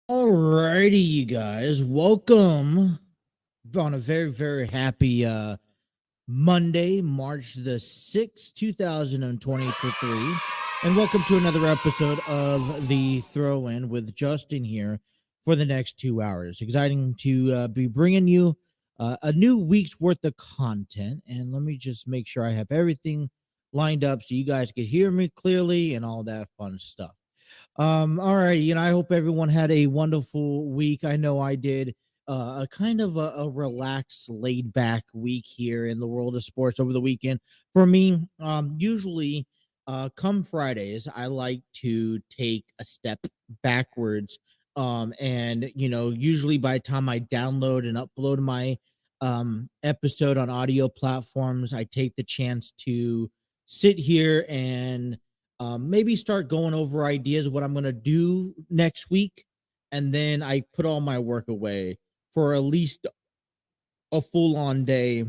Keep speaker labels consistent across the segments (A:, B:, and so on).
A: Alrighty, you guys, welcome on a very, very happy Monday, March the 6th, 2023, and welcome to another episode of The Throw-In with Justin here for the next 2 hours. Exciting to be bringing you a new week's worth of content, and let me just make sure I have everything lined up so you guys can hear me clearly and all that fun stuff. All right, I hope everyone had a wonderful week. I know I did. A kind of a relaxed, laid back week here in the world of sports over the weekend. For me, usually come Fridays, I like to take a step backwards. And usually by the time I download and upload my episode on audio platforms, I take the chance to sit here and maybe start going over ideas of what I'm going to do next week. And then I put all my work away for at least a full-on day,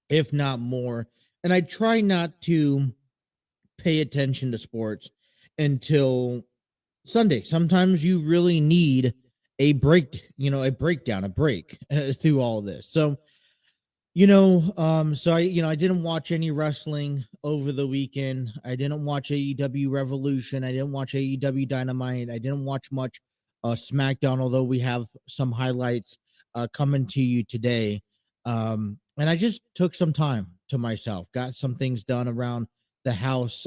A: if not more. And I try not to pay attention to sports until Sunday. Sometimes you really need a break, a breakdown, a break through all this. So, I didn't watch any wrestling over the weekend. I didn't watch AEW Revolution. I didn't watch AEW Dynamite. I didn't watch much SmackDown, although we have some highlights coming to you today. And I just took some time to myself, got some things done around the house,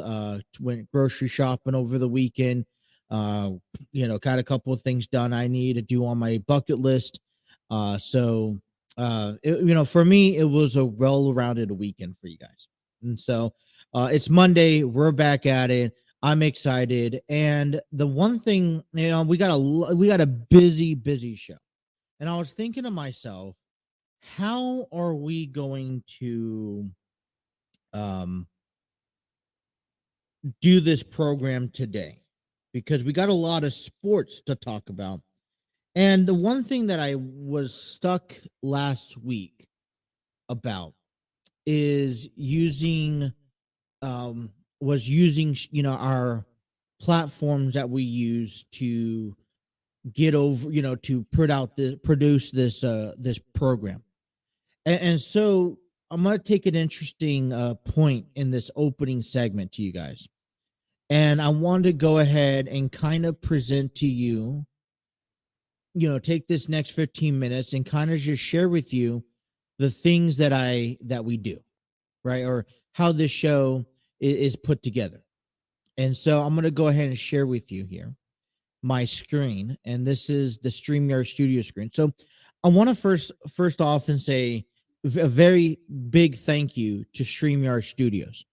A: went grocery shopping over the weekend, got a couple of things done I need to do on my bucket list. For me, it was a well-rounded weekend for you guys. And so it's Monday. We're back at it. I'm excited. And the one thing, we got a busy show. And I was thinking to myself, how are we going to do this program today? Because we got a lot of sports to talk about. And the one thing that I was stuck last week about is using our platforms that we use to get over, to produce this program. And so I'm going to take an interesting point in this opening segment to you guys. And I want to go ahead and kind of present to you, take this next 15 minutes and kind of just share with you the things that we do, right? Or how this show is put together. And so I'm going to go ahead and share with you here my screen. And this is the StreamYard Studio screen. So I want to first off and say a very big thank you to StreamYard Studios.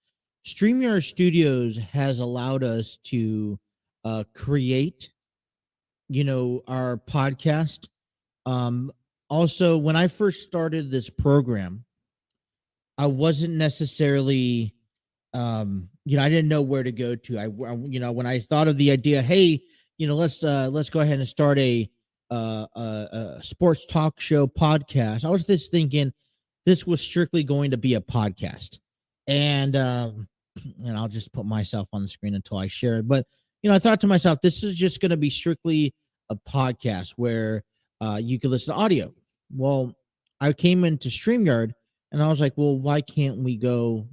A: StreamYard Studios has allowed us to create our podcast. Also, when I first started this program, I wasn't necessarily, I didn't know where to go to. When I thought of the idea, hey, let's go ahead and start a sports talk show podcast. I was just thinking this was strictly going to be a podcast, and I'll just put myself on the screen until I share it. But I thought to myself, this is just going to be strictly a podcast where you could listen to audio. Well, I came into StreamYard and I was like, well, why can't we go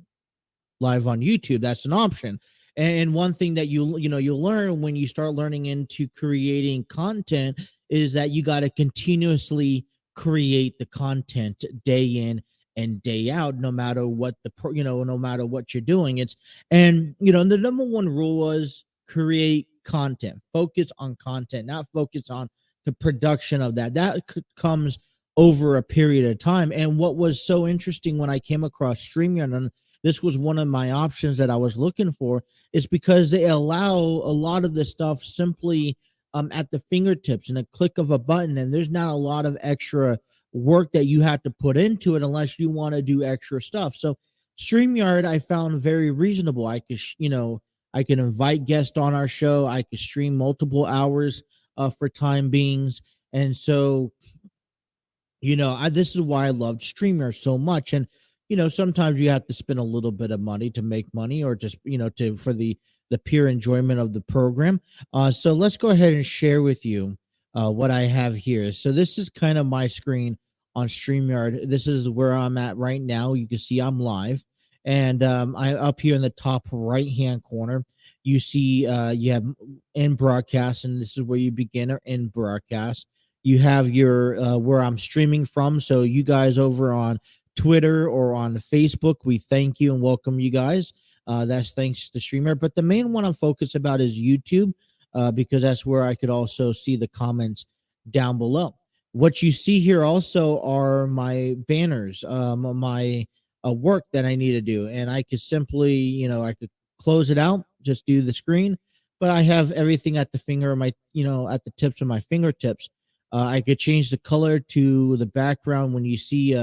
A: live on YouTube? That's an option. And one thing that you'll learn when you start learning into creating content is that you got to continuously create the content day in and day out, no matter what no matter what you're doing. The number one rule was create content, focus on content, not focus on the production of that. That comes over a period of time. And what was so interesting when I came across StreamYard this was one of my options that I was looking for, is because they allow a lot of the stuff simply at the fingertips and a click of a button, and there's not a lot of extra work that you have to put into it unless you want to do extra stuff. So StreamYard I found very reasonable. I could, I can invite guests on our show. I could stream multiple hours for time beings. And so, this is why I loved StreamYard so much. And, sometimes you have to spend a little bit of money to make money, or just, for the pure enjoyment of the program. So let's go ahead and share with you what I have here. So this is kind of my screen on StreamYard. This is where I'm at right now. You can see I'm live. And I up here in the top right hand corner, you see you have in broadcast, and this is where you begin, or in broadcast. You have your where I'm streaming from. So you guys over on Twitter or on Facebook, we thank you and welcome you guys. That's thanks to StreamYard. But the main one I'm focused about is YouTube, because that's where I could also see the comments down below. What you see here also are my banners, my work that I need to do. And I could simply, I could close it out, just do the screen, but I have everything at the finger of my, at the tips of my fingertips. I could change the color to the background. When you see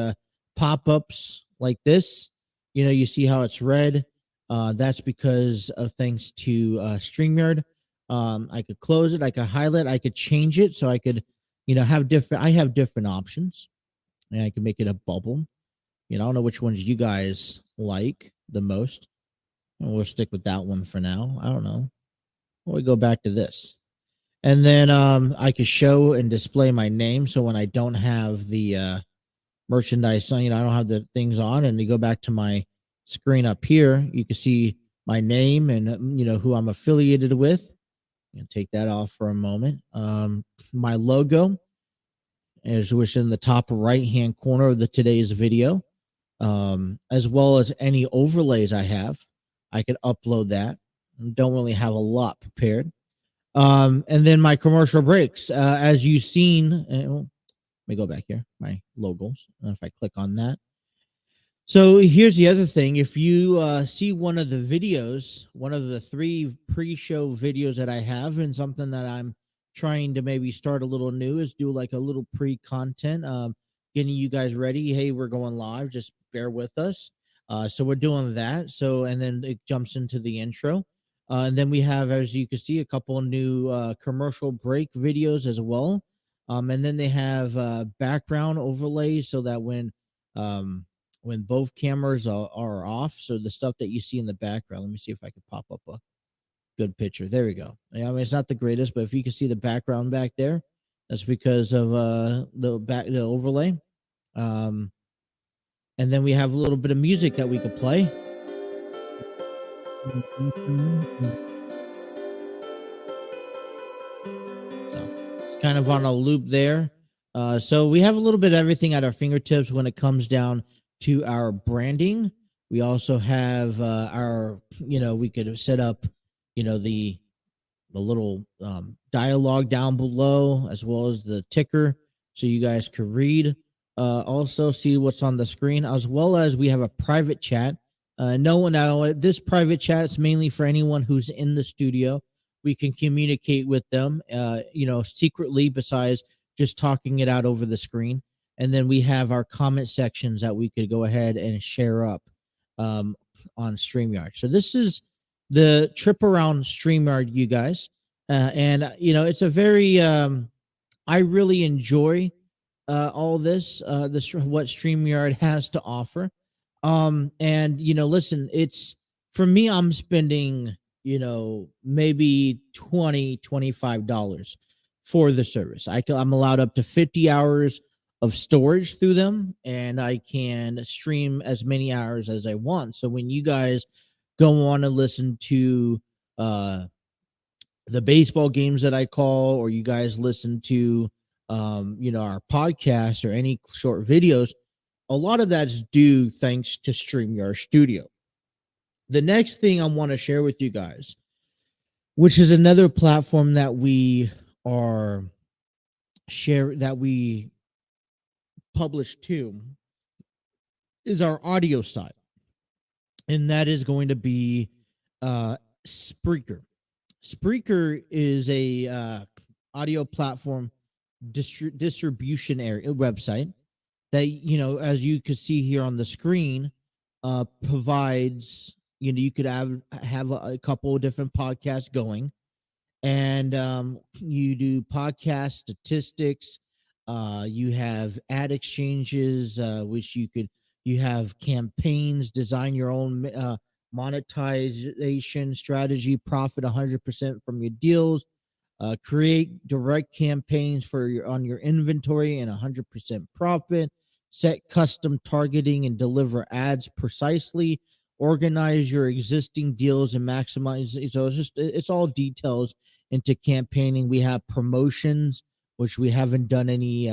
A: pop-ups like this, you see how it's red. That's because of thanks to StreamYard. I could close it, I could highlight, I could change it, so I could, have different options, and I can make it a bubble. I don't know which ones you guys like the most. We'll stick with that one for now. I don't know. We go back to this. And then I could show and display my name. So when I don't have the merchandise on, I don't have the things on, and you go back to my screen up here, you can see my name and, who I'm affiliated with. And take that off for a moment. My logo is which in the top right hand corner of today's video, as well as any overlays I have. I could upload that. Don't really have a lot prepared. And then my commercial breaks, as you've seen. Let me go back here. My logos. If I click on that. So here's the other thing. If you see one of the videos, one of the 3 pre-show videos that I have, and something that I'm trying to maybe start a little new, is do like a little pre-content, getting you guys ready. Hey, we're going live. Just bear with us. So we're doing that. So, and then it jumps into the intro. And then we have, as you can see, a couple of new commercial break videos as well. And then they have background overlays, so that when both cameras are off, so the stuff that you see in the background, let me see if I could pop up a good picture. There we go. I mean, it's not the greatest, but if you can see the background back there, that's because of the overlay. And then we have a little bit of music that we could play. So it's kind of on a loop there. So we have a little bit of everything at our fingertips when it comes down to our branding. We also have our, we could set up, the little dialogue down below, as well as the ticker, so you guys could read. Also see what's on the screen, as well as we have a private chat. This private chat is mainly for anyone who's in the studio. We can communicate with them, secretly, besides just talking it out over the screen. And then we have our comment sections that we could go ahead and share up on StreamYard. So this is the trip around StreamYard, you guys. And it's a very, I really enjoy all this, what StreamYard has to offer. And listen, it's, for me, I'm spending, maybe $25 for the service. I'm allowed up to 50 hours of storage through them, and I can stream as many hours as I want. So when you guys go on and listen to the baseball games that I call, or you guys listen to our podcast or any short videos, a lot of that's due thanks to StreamYard Studio. The next thing I want to share with you guys, which is another platform that we publish to, is our audio side. and that is going to be Spreaker. Spreaker is a audio platform distribution area website that, as you can see here on the screen, provides, you could have a couple of different podcasts going, and you do podcast statistics. You have ad exchanges, which you have campaigns, design your own monetization strategy, profit 100% from your deals, create direct campaigns on your inventory and 100% profit, set custom targeting and deliver ads precisely, organize your existing deals and maximize. So it's all details into campaigning. We have promotions, which we haven't done any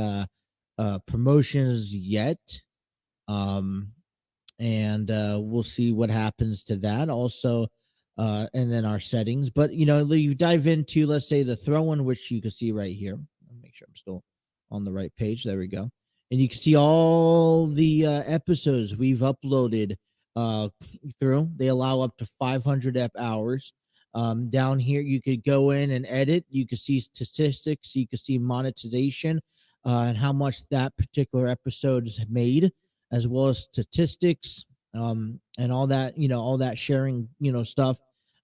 A: promotions yet. And we'll see what happens to that also, and then our settings. But you dive into, let's say, the throw-in, which you can see right here. I'll make sure I'm still on the right page. There we go. And you can see all the episodes we've uploaded through. They allow up to 500 hours. Down here, you could go in and edit. You can see statistics. You can see monetization, and how much that particular episode has made, as well as statistics, and all that, all that sharing, stuff.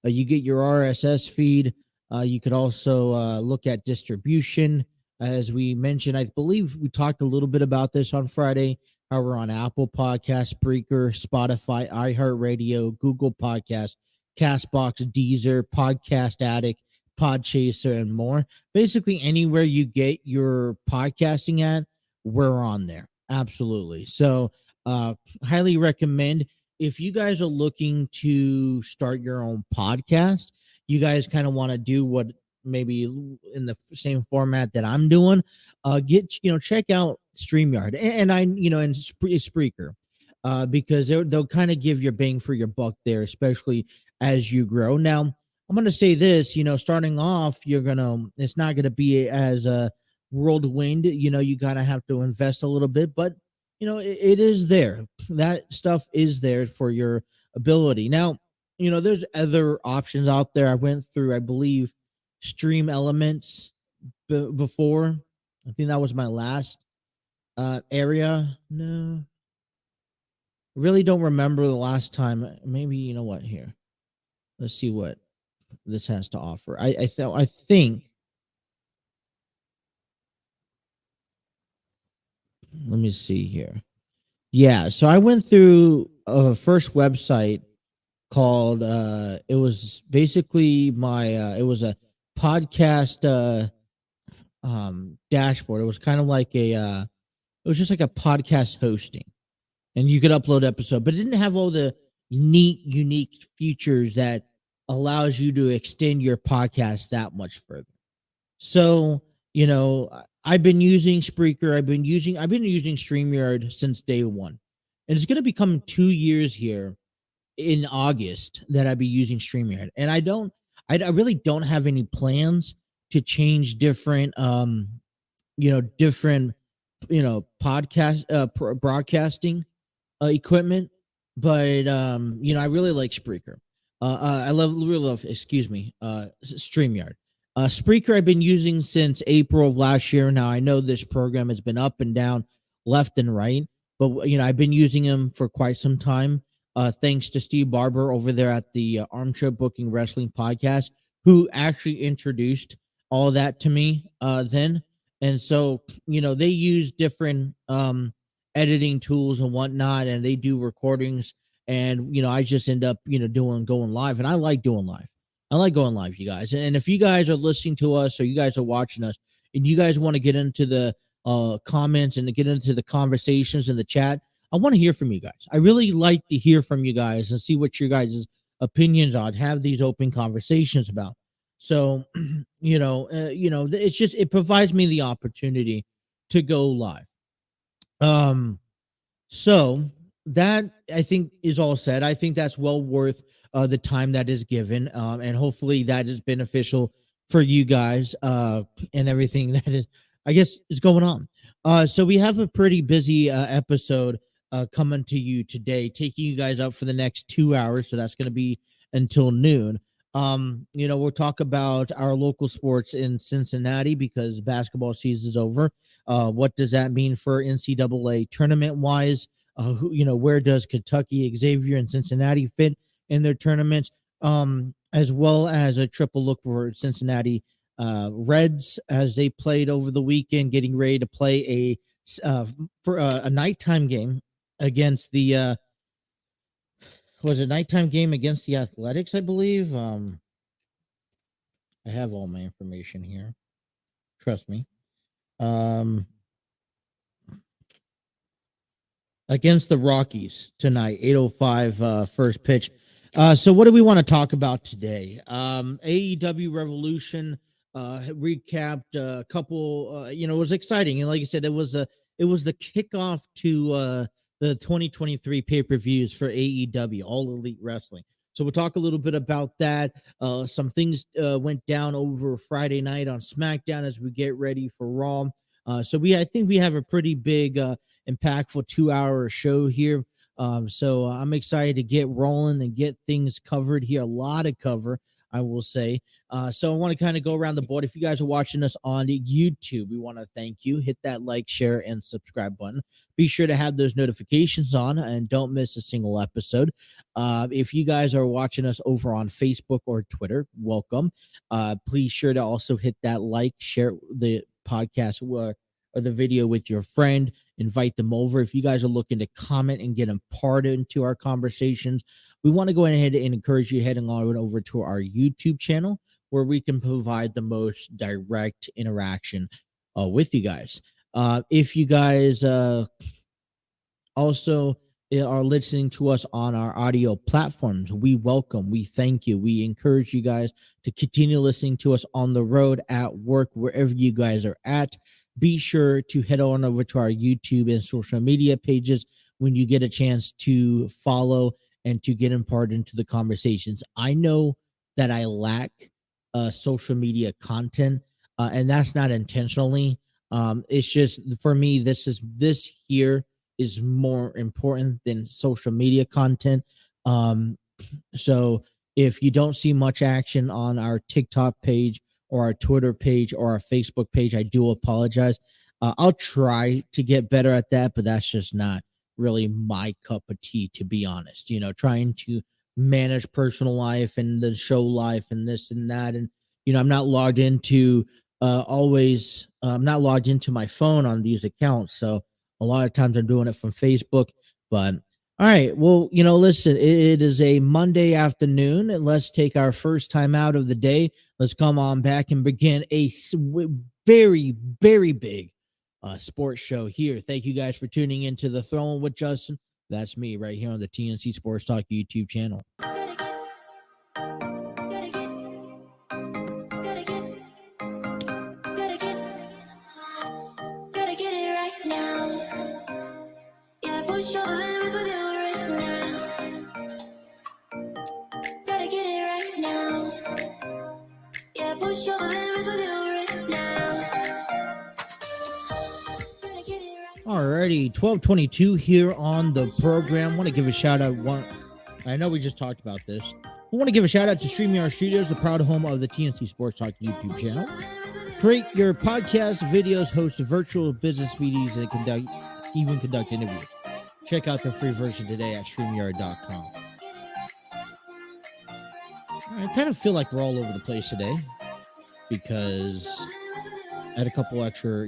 A: You get your RSS feed. You could also look at distribution. As we mentioned, I believe we talked a little bit about this on Friday, how we're on Apple Podcasts, Spreaker, Spotify, iHeartRadio, Google Podcasts, Castbox, Deezer, Podcast Addict, Podchaser, and more. Basically, anywhere you get your podcasting at, we're on there. Absolutely. So highly recommend, if you guys are looking to start your own podcast, you guys kind of want to do what maybe in the same format that I'm doing, check out StreamYard and and Spreaker, because they'll kind of give your bang for your buck there, especially as you grow. Now, I'm going to say this, starting off, it's not going to be as whirlwind. You gotta have to invest a little bit, but it is there. That stuff is there for your ability. Now, there's other options out there. I went through, I believe, Stream Elements before. I think that was my last area. No, really don't remember the last time. Maybe, what, here, let's see what this has to offer. I think, let me see here. Yeah, so I went through a first website called it was basically it was a podcast dashboard. It was kind of like it was just like a podcast hosting, and you could upload episode, but it didn't have all the unique features that allows you to extend your podcast that much further. So, I've been using Spreaker. I've been using StreamYard since day one. And it's going to become 2 years here in August that I'll be using StreamYard. And I really don't have any plans to change different, podcast, broadcasting equipment. But, I really like Spreaker. I really love, StreamYard. Spreaker I've been using since April of last year. Now, I know this program has been up and down, left and right, but I've been using them for quite some time. Thanks to Steve Barber over there at the Armchair Booking Wrestling Podcast, who actually introduced all that to me then. And so, they use different editing tools and whatnot, and they do recordings. And, I just end up, going live. And I like doing live. I like going live, you guys. And if you guys are listening to us or you guys are watching us and you guys want to get into the comments and to get into the conversations in the chat, I want to hear from you guys. I really like to hear from you guys and see what your guys' opinions on, have these open conversations about. So, it's just, it provides me the opportunity to go live. So that, I think, is all said. I think that's well worth the time that is given, and hopefully that is beneficial for you guys and everything that is, I guess, is going on. So we have a pretty busy episode coming to you today, taking you guys up for the next 2 hours. So that's going to be until noon. We'll talk about our local sports in Cincinnati because basketball season is over. What does that mean for NCAA tournament wise? Where does Kentucky, Xavier, and Cincinnati fit in their tournaments? As well as a triple look for Cincinnati Reds as they played over the weekend, getting ready to play a nighttime game against the was a nighttime game against the Athletics, I believe. I have all my information here. Trust me. Against the Rockies tonight, 8:05 first pitch. So what do we want to talk about today? AEW Revolution recapped a couple. It was exciting, and like I said, it was the kickoff to the 2023 pay-per-views for AEW, All Elite Wrestling. So we'll talk a little bit about that. Some things went down over Friday night on SmackDown as we get ready for Raw. I think we have a pretty big, impactful 2-hour show here. So I'm excited to get rolling and get things covered here. A lot of cover, I will say. So I want to kind of go around the board. If you guys are watching us on YouTube, we want to thank you. Hit that like, share, and subscribe button. Be sure to have those notifications on and don't miss a single episode. If you guys are watching us over on Facebook or Twitter, welcome. Please sure to also hit that like, share the podcast or the video with your friend. Invite them over. If you guys are looking to comment and get them part into our conversations, we want to go ahead and encourage you heading on over to our YouTube channel where we can provide the most direct interaction with you guys. If you guys also are listening to us on our audio platforms, we welcome, we thank you. We encourage you guys to continue listening to us on the road, at work, wherever you guys are at. Be sure to head on over to our YouTube and social media pages when you get a chance to follow and to get imparted into the conversations. I know that I lack social media content, and that's not intentionally. It's just, for me, this here is more important than social media content. So if you don't see much action on our TikTok page or our Twitter page or our Facebook page, I do apologize. I'll try to get better at that, but that's just not really my cup of tea, to be honest. Trying to manage personal life and the show life and this and that. And, I'm not logged into I'm not logged into my phone on these accounts. So a lot of times I'm doing it from Facebook, but all right. Well, listen, it is a Monday afternoon, and let's take our first time out of the day. Let's come on back and begin a very, very big sports show here. Thank you guys for tuning into the Throwing with Justin. That's me right here on the TNC Sports Talk YouTube channel. Alrighty, 12:22 here on the program. Want to give a shout out. I know we just talked about this. We want to give a shout out to StreamYard Studios, the proud home of the TNC Sports Talk YouTube channel. Create your podcast, videos, host virtual business meetings, and even conduct interviews. Check out the free version today at StreamYard.com. I kind of feel like we're all over the place today because I had a couple extra,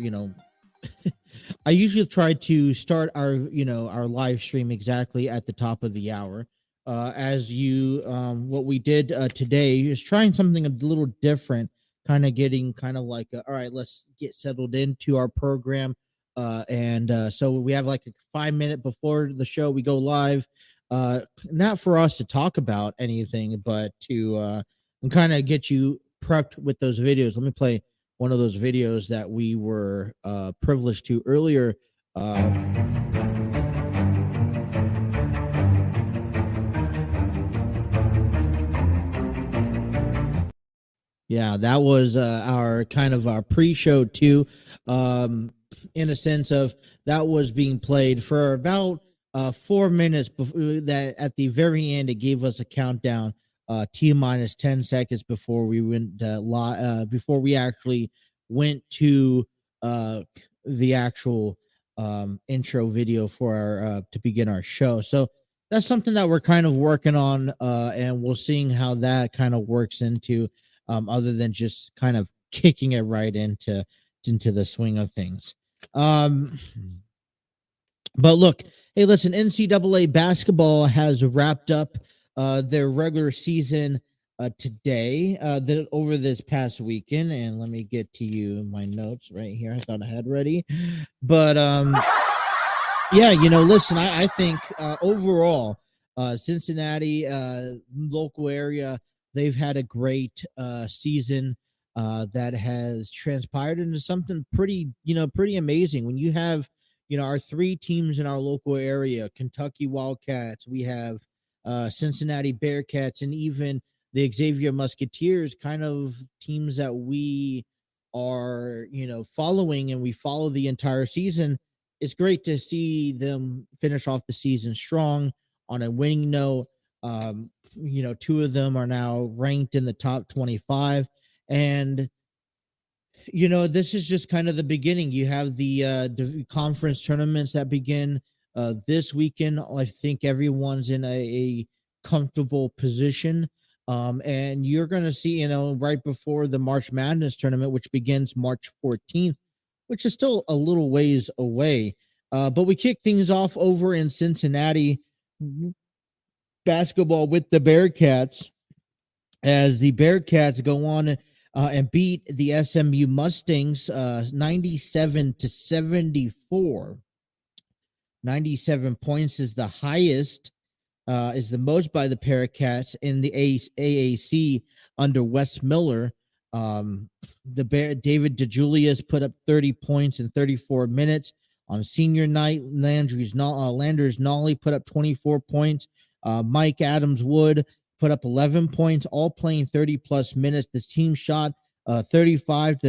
A: I usually try to start our live stream exactly at the top of the hour. What we did today is trying something a little different, kind of getting all right, let's get settled into our program. So we have like a 5 minute before the show, we go live, not for us to talk about anything, but to kind of get you prepped with those videos. Let me play one of those videos that we were privileged to earlier. Yeah, that was our pre-show too, in a sense of that was being played for about 4 minutes before that, at the very end, it gave us a countdown, T minus 10 seconds before we went before we actually went to uh the actual intro video for our to begin our show. So that's something that we're kind of working on, and we'll seeing how that kind of works into, other than just kind of kicking it right into the swing of things. But look, hey, listen, NCAA basketball has wrapped up their regular season today, over this past weekend. And let me get to you my notes right here. I thought I had ready. But yeah, listen, I think overall, Cincinnati, local area, they've had a great season that has transpired into something pretty amazing. When you have, our three teams in our local area: Kentucky Wildcats, we have Cincinnati Bearcats, and even the Xavier Musketeers, kind of teams that we are, following, and we follow the entire season. It's great to see them finish off the season strong on a winning note. Two of them are now ranked in the top 25. And, this is just kind of the beginning. You have the conference tournaments that begin this weekend. I think everyone's in a comfortable position. And you're going to see, right before the March Madness tournament, which begins March 14th, which is still a little ways away. But we kick things off over in Cincinnati basketball with the Bearcats, as the Bearcats go on and beat the SMU Mustangs 97-74. 97 points is the highest, is the most by the Bearcats in the AAC under Wes Miller. David DeJulius put up 30 points in 34 minutes. On senior night, Landers Nolly put up 24 points. Mike Adams Wood put up 11 points, all playing 30-plus minutes. The team shot 35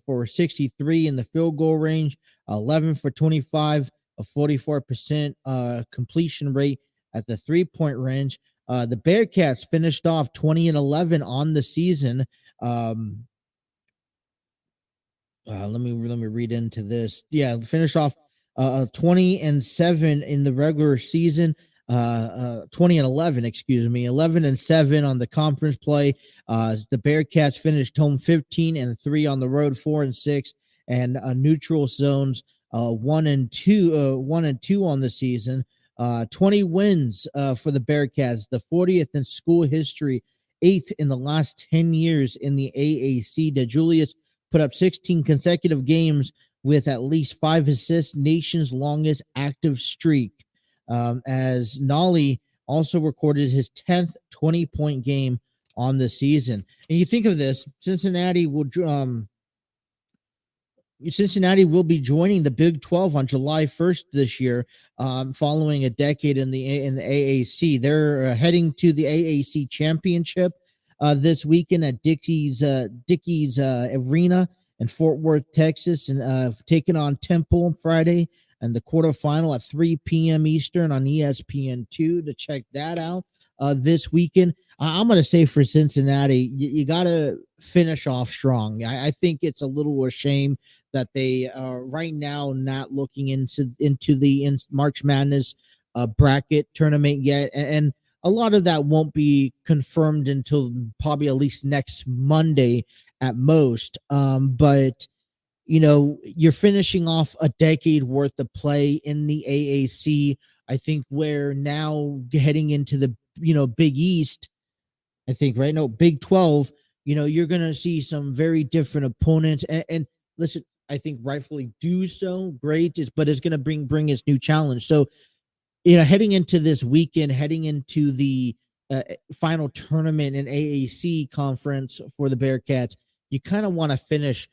A: for 63 in the field goal range, 11 for 25, a 44% completion rate at the three-point range. The Bearcats finished off 20-11 on the season. Let me read into this. Yeah, finish off 20-7 in the regular season. 20-11, 11-7 on the conference play. The Bearcats finished home 15-3 on the road, 4-6, and neutral zones 1-2 on the season. 20 wins for the Bearcats, the 40th in school history, 8th in the last 10 years in the AAC. DeJulius put up 16 consecutive games with at least 5 assists, nation's longest active streak. As Nolly also recorded his 10th 20-point game on the season. And you think of this, Cincinnati will be joining the Big 12 on July 1st this year, following a decade in the AAC. They're heading to the AAC championship this weekend at Dickey's Arena in Fort Worth, Texas, and taking on Temple on Friday, and the quarterfinal at 3 p.m. Eastern on ESPN2 to check that out this weekend. I'm going to say for Cincinnati, you got to finish off strong. I think it's a little a shame that they are right now not looking into the March Madness bracket tournament yet. And a lot of that won't be confirmed until probably at least next Monday at most. But you're finishing off a decade worth of play in the AAC. I think we're now heading into the, Big East. I think right now, Big 12, you're going to see some very different opponents. And listen, I think rightfully do so. Great. But it's going to bring its new challenge. So, heading into this weekend, heading into the final tournament in AAC conference for the Bearcats, you kind of want to finish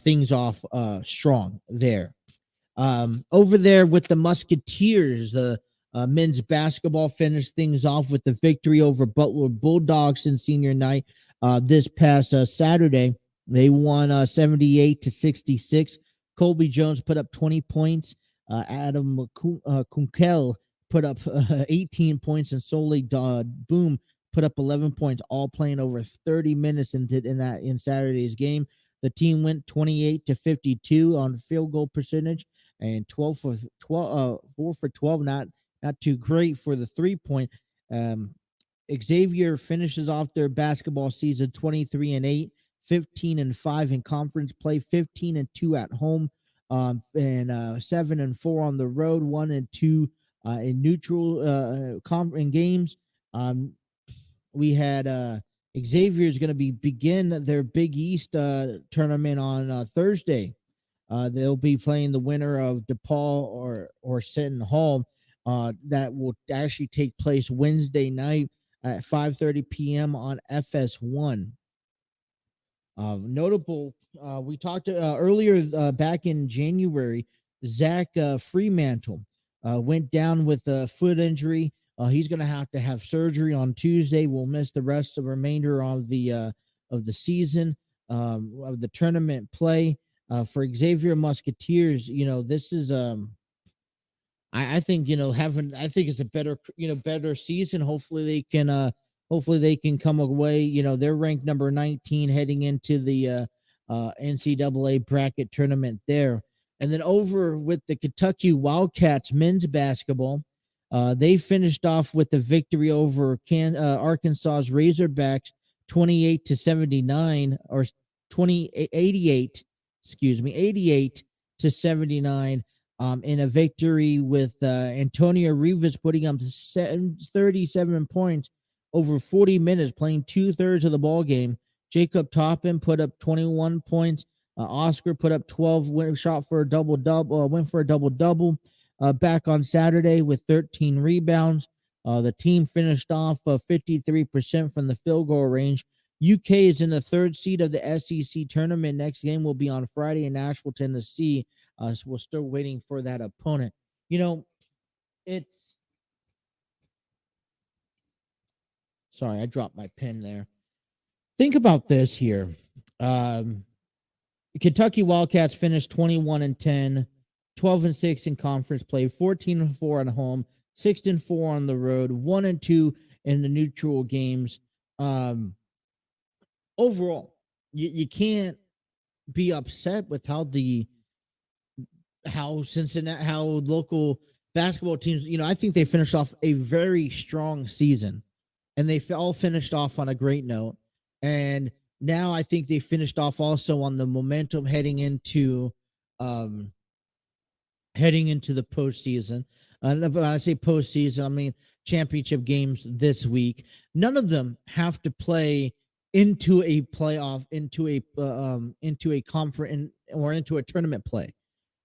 A: things off strong there. Over there with the Musketeers, the men's basketball finished things off with the victory over Butler Bulldogs in senior night this past Saturday. They won 78-66. Colby Jones put up 20 points. Adam Kunkel put up 18 points, and Solely Boom put up 11 points, all playing over 30 minutes in Saturday's game. The team went 28-52 on field goal percentage and 4 for 12, not too great for the 3-point. Xavier finishes off their basketball season 23-8, 15-5 in conference play, 15-2 at home, and 7-4 on the road, 1-2 in neutral in games. We had Xavier is going to begin their Big East tournament on Thursday. They'll be playing the winner of DePaul or Seton Hall. That will actually take place Wednesday night at 5:30 p.m. on FS1. Notable, we talked earlier back in January, Zach Fremantle went down with a foot injury. He's going to have surgery on Tuesday. Will miss the rest of the remainder of the season, of the tournament play. For Xavier Musketeers, this is I think I think it's a better season. Hopefully they can come away. They're ranked number 19 heading into the NCAA bracket tournament there. And then over with the Kentucky Wildcats men's basketball, they finished off with the victory over Arkansas's Razorbacks 28-79 or 88-79 in a victory with Antonio Rivas putting up 37 points over 40 minutes, playing 2/3 of the ball game. Jacob Toppin put up 21 points. Oscar put up 12, went for a double-double. Back on Saturday with 13 rebounds. The team finished off 53% from the field goal range. UK is in the third seed of the SEC tournament. Next game will be on Friday in Nashville, Tennessee. So we're still waiting for that opponent. Sorry, I dropped my pen there. Think about this here. Kentucky Wildcats finished 21-10, 12-6 in conference play, 14-4 at home, 6-4 on the road, 1-2 in the neutral games. Overall, you can't be upset with how local basketball teams, I think they finished off a very strong season, and they all finished off on a great note. And now I think they finished off also on the momentum heading into the postseason. When I say postseason, I mean championship games this week. None of them have to play into a playoff, into a conference, or into a tournament play.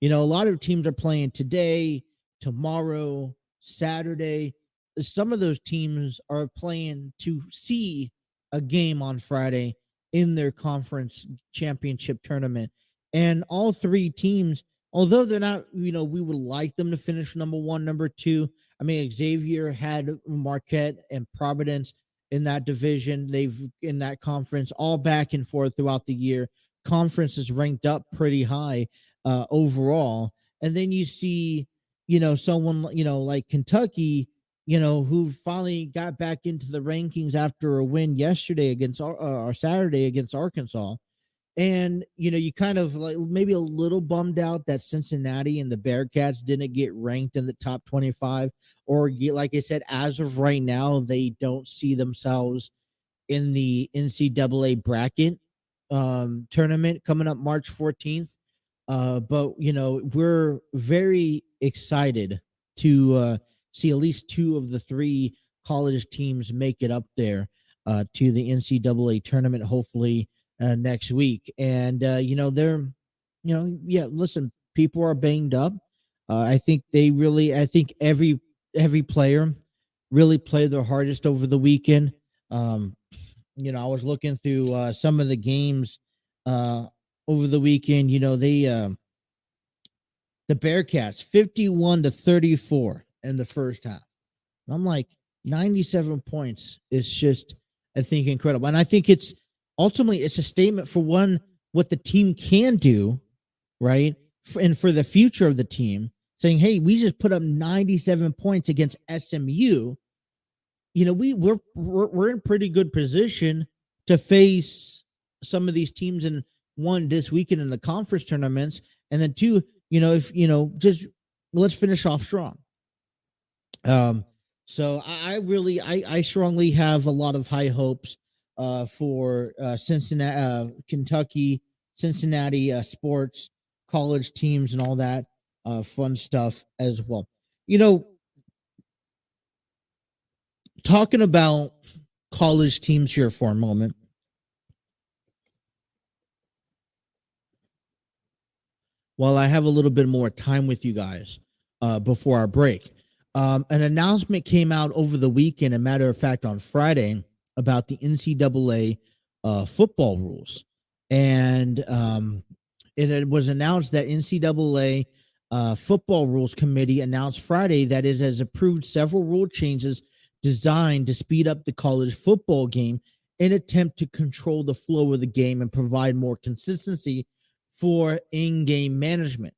A: A lot of teams are playing today, tomorrow, Saturday. Some of those teams are playing to see a game on Friday in their conference championship tournament. And all three teams, although they're not, we would like them to finish number one, number two. I mean, Xavier had Marquette and Providence in that division. They've in that conference all back and forth throughout the year. Conference is ranked up pretty high overall. And then you see, someone, like Kentucky, who finally got back into the rankings after a win yesterday against or Saturday against Arkansas. And, you kind of like maybe a little bummed out that Cincinnati and the Bearcats didn't get ranked in the top 25, or like I said, as of right now, they don't see themselves in the NCAA bracket tournament coming up March 14th. But, we're very excited to see at least two of the three college teams make it up there to the NCAA tournament, hopefully next week. And, listen, people are banged up. I think every player really played their hardest over the weekend. I was looking through some of the games over the weekend. The Bearcats 51-34 in the first half. And I'm like, 97 points is just, I think, incredible. And I think it's ultimately a statement for what the team can do, right? And for the future of the team. saying, "Hey, we just put up 97 points against SMU. We're in pretty good position to face some of these teams in one this weekend in the conference tournaments, and then two, if just let's finish off strong." So I strongly have a lot of high hopes for Cincinnati, Kentucky, Cincinnati sports, college teams, and all that fun stuff as well. Talking about college teams here for a moment. While I have a little bit more time with you guys before our break, an announcement came out over the weekend, a matter of fact, on Friday, about the NCAA football rules. And it was announced that NCAA football rules committee announced Friday that it has approved several rule changes designed to speed up the college football game in attempt to control the flow of the game and provide more consistency for in-game management.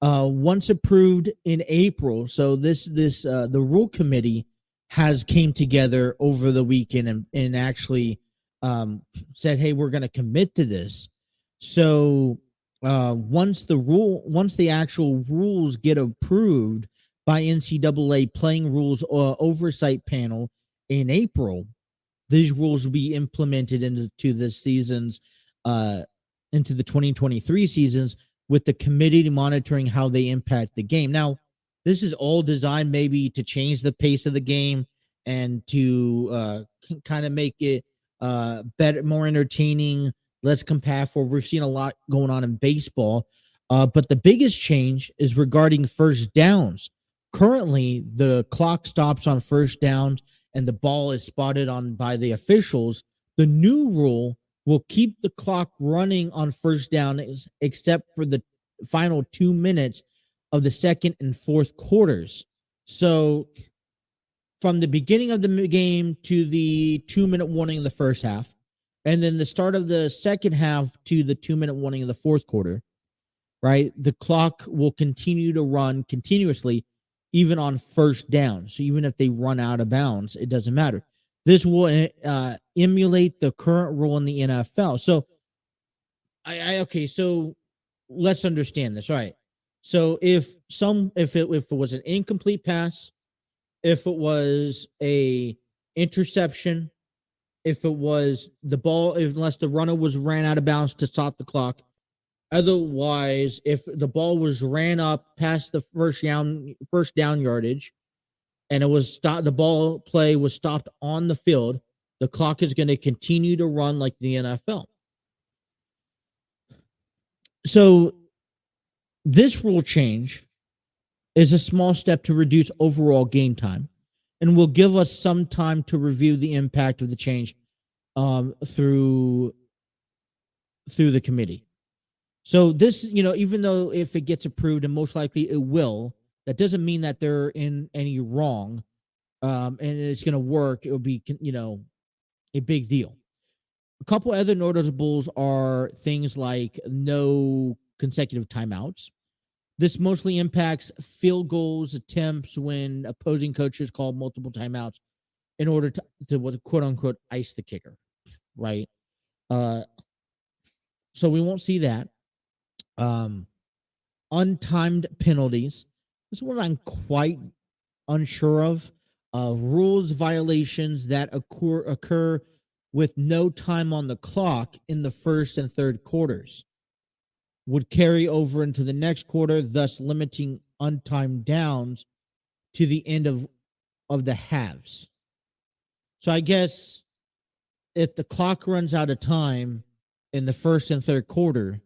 A: Once approved in April, so the rule committee has came together over the weekend and actually said, "Hey, we're going to commit to this." So once the actual rules get approved by NCAA playing rules oversight panel in April, these rules will be implemented into the seasons, into the 2023 seasons, with the committee monitoring how they impact the game. Now, this is all designed maybe to change the pace of the game and to kind of make it better, more entertaining, less compactful. We're seeing a lot going on in baseball, but the biggest change is regarding first downs. Currently, the clock stops on first downs and the ball is spotted on by the officials. The new rule will keep the clock running on first down except for the final 2 minutes of the second and fourth quarters. So from the beginning of the game to the 2-minute warning in the first half, and then the start of the second half to the 2-minute warning in the fourth quarter, right? The clock will continue to run continuously, even on first down. So even if they run out of bounds, it doesn't matter. This will emulate the current rule in the NFL. So, okay. So let's understand this, right? So if it was an incomplete pass, if it was a interception, if it was the ball, unless the runner ran out of bounds to stop the clock. Otherwise, if the ball was ran up past the first down yardage, and it was stopped, the ball play was stopped on the field, the clock is going to continue to run like the NFL. So this rule change is a small step to reduce overall game time and will give us some time to review the impact of the change through the committee. So this, even though if it gets approved, and most likely it will, that doesn't mean that they're in any wrong, and it's going to work. It will be, a big deal. A couple other notables are things like no consecutive timeouts. This mostly impacts field goals attempts when opposing coaches call multiple timeouts in order to what quote unquote ice the kicker, right? So we won't see that. Untimed penalties. This is what I'm quite unsure of. Rules violations that occur with no time on the clock in the first and third quarters would carry over into the next quarter, thus limiting untimed downs to the end of the halves. So I guess if the clock runs out of time in the first and third quarter,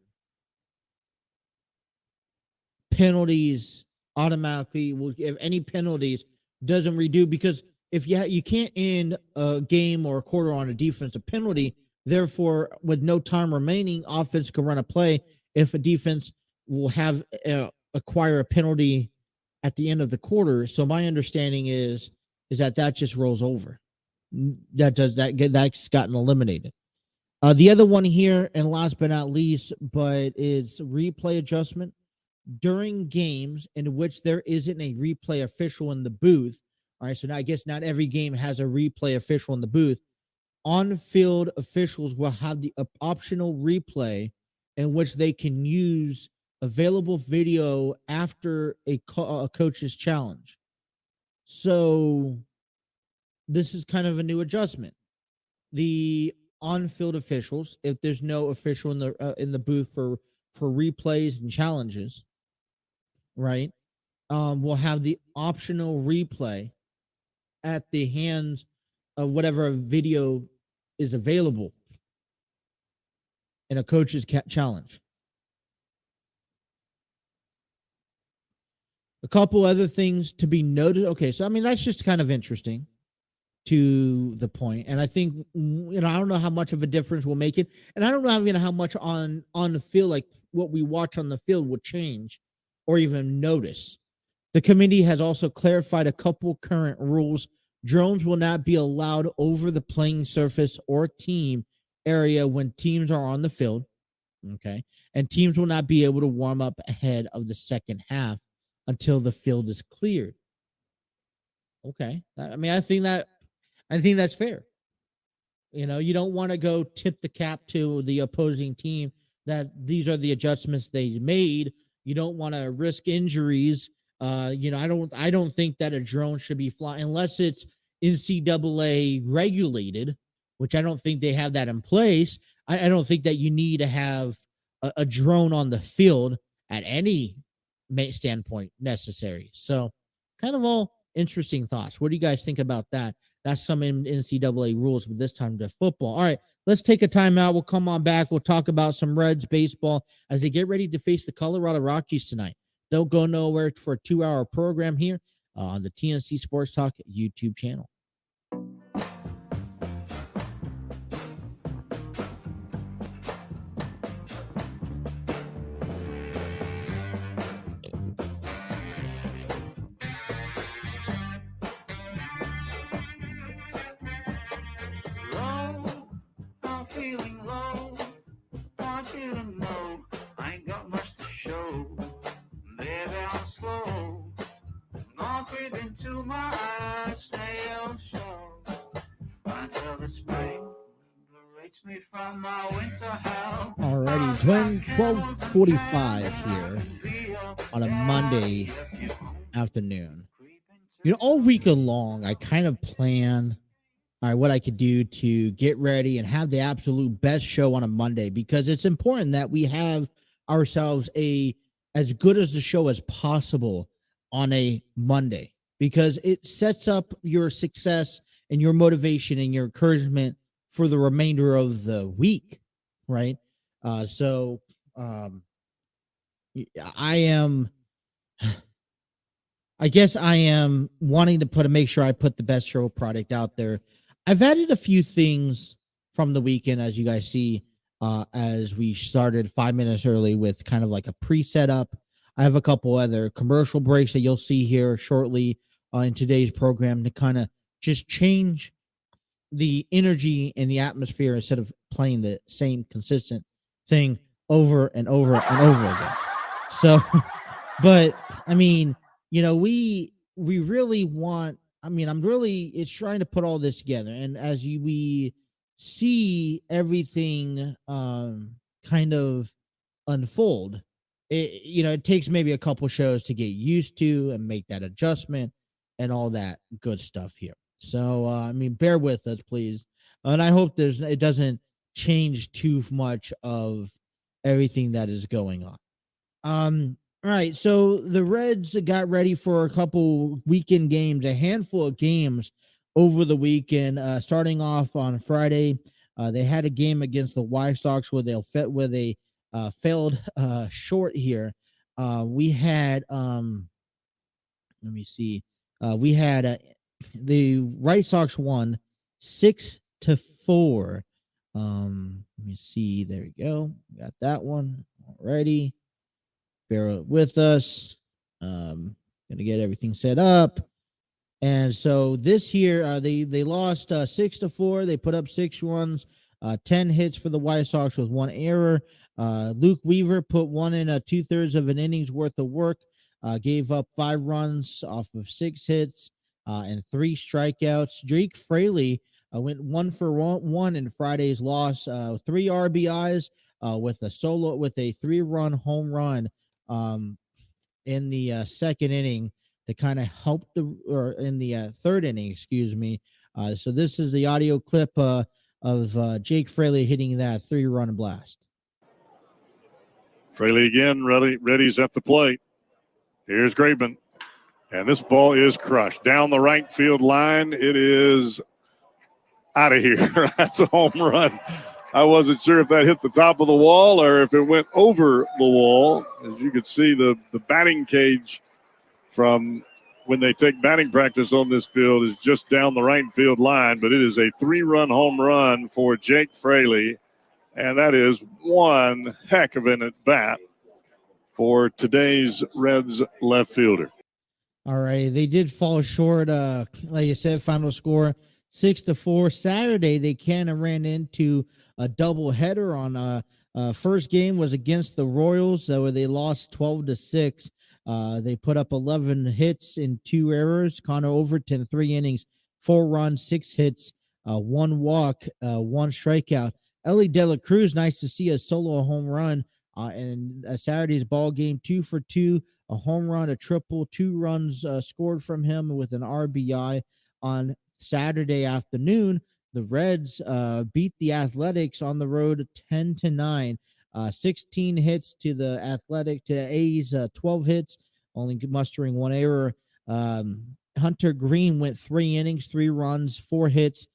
A: penalties automatically will, if any penalties, doesn't redo, because if you can't end a game or a quarter on a defensive penalty, therefore with no time remaining, offense can run a play if a defense will have acquire a penalty at the end of the quarter. So my understanding is that just rolls over. That's gotten eliminated. The other one here, and last but not least, but it's replay adjustment. during games in which there isn't a replay official in the booth. All right, so now I guess not every game has a replay official in the booth. On-field officials will have the optional replay in which they can use available video after a coach's challenge. So this is kind of a new adjustment. The on-field officials, if there's no official in the booth for replays and challenges, right, will have the optional replay at the hands of whatever video is available in a coach's challenge. A couple other things to be noted. Okay, so I mean that's just kind of interesting to the point, and I think I don't know how much of a difference will make it, and I don't know how much on the field, like what we watch on the field, will change or even notice. The committee has also clarified a couple current rules. Drones will not be allowed over the playing surface or team area when teams are on the field. Okay, and teams will not be able to warm up ahead of the second half until the field is cleared. Okay, I mean I think that's fair. You don't want to go tip the cap to the opposing team that these are the adjustments they made. You don't want to risk injuries. I don't think that a drone should be flying unless it's NCAA regulated, which I don't think they have that in place. I don't think that you need to have a drone on the field at any standpoint necessary. So kind of all interesting thoughts. What do you guys think about that? That's some NCAA rules, but this time to football. All right, let's take a timeout. We'll come on back. We'll talk about some Reds baseball as they get ready to face the Colorado Rockies tonight. Don't go nowhere for a 2-hour program here on the TNC Sports Talk YouTube channel.
B: Feeling low, want you to know I ain't got much to show. Baby, I'm slow, not creeping to my eyes, stay on show until the spring liberates me from my winter hell.
A: Alrighty, 12:45 here on a Monday afternoon. All week long, I kind of plan what I could do to get ready and have the absolute best show on a Monday, because it's important that we have ourselves as good as a show as possible on a Monday, because it sets up your success and your motivation and your encouragement for the remainder of the week, right? So I guess I am wanting to make sure I put the best show product out there. I've added a few things from the weekend, as you guys see, as we started 5 minutes early with kind of like a pre-setup. I have a couple other commercial breaks that you'll see here shortly in today's program to kind of just change the energy and the atmosphere instead of playing the same consistent thing over and over and over again. So, but I mean, we really want, it's trying to put all this together. And as we see everything kind of unfold, it takes maybe a couple shows to get used to and make that adjustment and all that good stuff here. So, bear with us, please. And I hope it doesn't change too much of everything that is going on. All right, so the Reds got ready for a couple weekend games, a handful of games over the weekend. Starting off on Friday, they had a game against the White Sox where they failed short here. We had let me see, we had the White Sox won 6-4. Let me see. There we go. Got that one already. Bear with us. Gonna get everything set up. And so this year, they lost 6-4. They put up 6 runs, 10 hits for the White Sox with 1 error. Luke Weaver put one in 2/3 of an innings worth of work, gave up 5 runs off of 6 hits and 3 strikeouts. Jake Fraley went 1-for-1 in Friday's loss, 3 RBIs with a 3-run home run in the second inning to kind of help or in the third inning, excuse me. So this is the audio clip of Jake Fraley hitting that 3-run blast.
C: Fraley again, ready's at the plate. Here's Graveman. And this ball is crushed. Down the right field line. It is out of here. That's a home run. I wasn't sure if that hit the top of the wall or if it went over the wall. As you can see, the batting cage from when they take batting practice on this field is just down the right field line. But it is a 3-run home run for Jake Fraley. And that is one heck of an at-bat for today's Reds left fielder.
A: All right. They did fall short. Like I said, final score 6-4. Saturday, they kind of ran into a doubleheader on first game was against the Royals, where they lost 12-6. They put up 11 hits and 2 errors. Connor Overton, 3 innings, 4 runs, 6 hits, 1 walk, 1 strikeout. Ellie De La Cruz, nice to see a solo home run in Saturday's ball game, 2 for 2, a home run, a triple, 2 runs scored from him with an RBI. On Saturday afternoon, the Reds beat the Athletics on the road 10-9. 16 hits to the A's, 12 hits, only mustering 1 error. Hunter Green went 3 innings, 3 runs, 4 hits.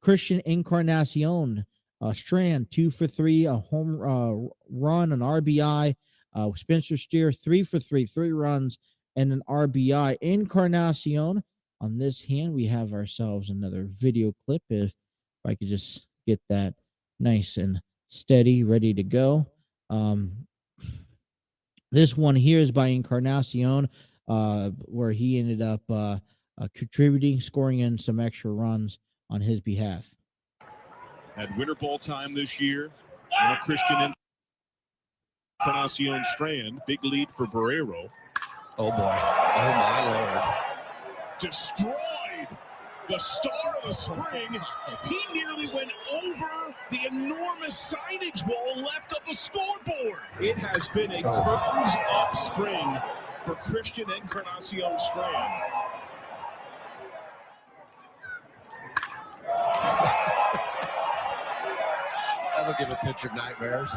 A: Christian Encarnacion Strand, 2 for 3, a home run, an RBI. Spencer Steer, 3 for 3, 3 runs, and an RBI. Encarnacion, on this hand, we have ourselves another video clip. If I could just get that nice and steady, ready to go. This one here is by Encarnacion, where he ended up contributing, scoring in some extra runs on his behalf.
D: At winter ball time this year, Christian Encarnacion Strand, big lead for Barrero.
E: Oh boy! Oh my Lord!
D: Destroyed the star of the spring. He nearly went over the enormous signage wall left of the scoreboard. It has been a curtains up spring for Christian Encarnacion Strand.
E: That'll give a pitcher nightmares.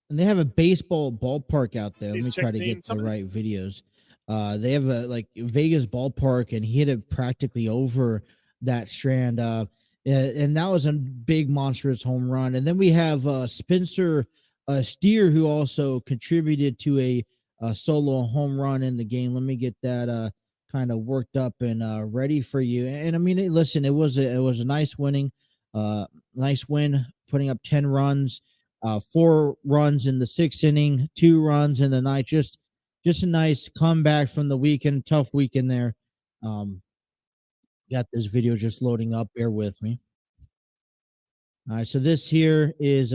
A: And they have a baseball ballpark out there. Let me try to get the
D: something?
A: right videos. They have a Vegas ballpark, and he hit it practically over that Strand. And that was a big monstrous home run. And then we have Spencer Steer, who also contributed to a solo home run in the game. Let me get that kind of worked up and ready for you. And I mean, listen, it was a nice winning, nice win, putting up 10 runs, 4 runs in the 6th inning, 2 runs in the ninth. Just a nice comeback from the weekend, tough weekend there. Got this video just loading up. Bear with me. All right, so this here is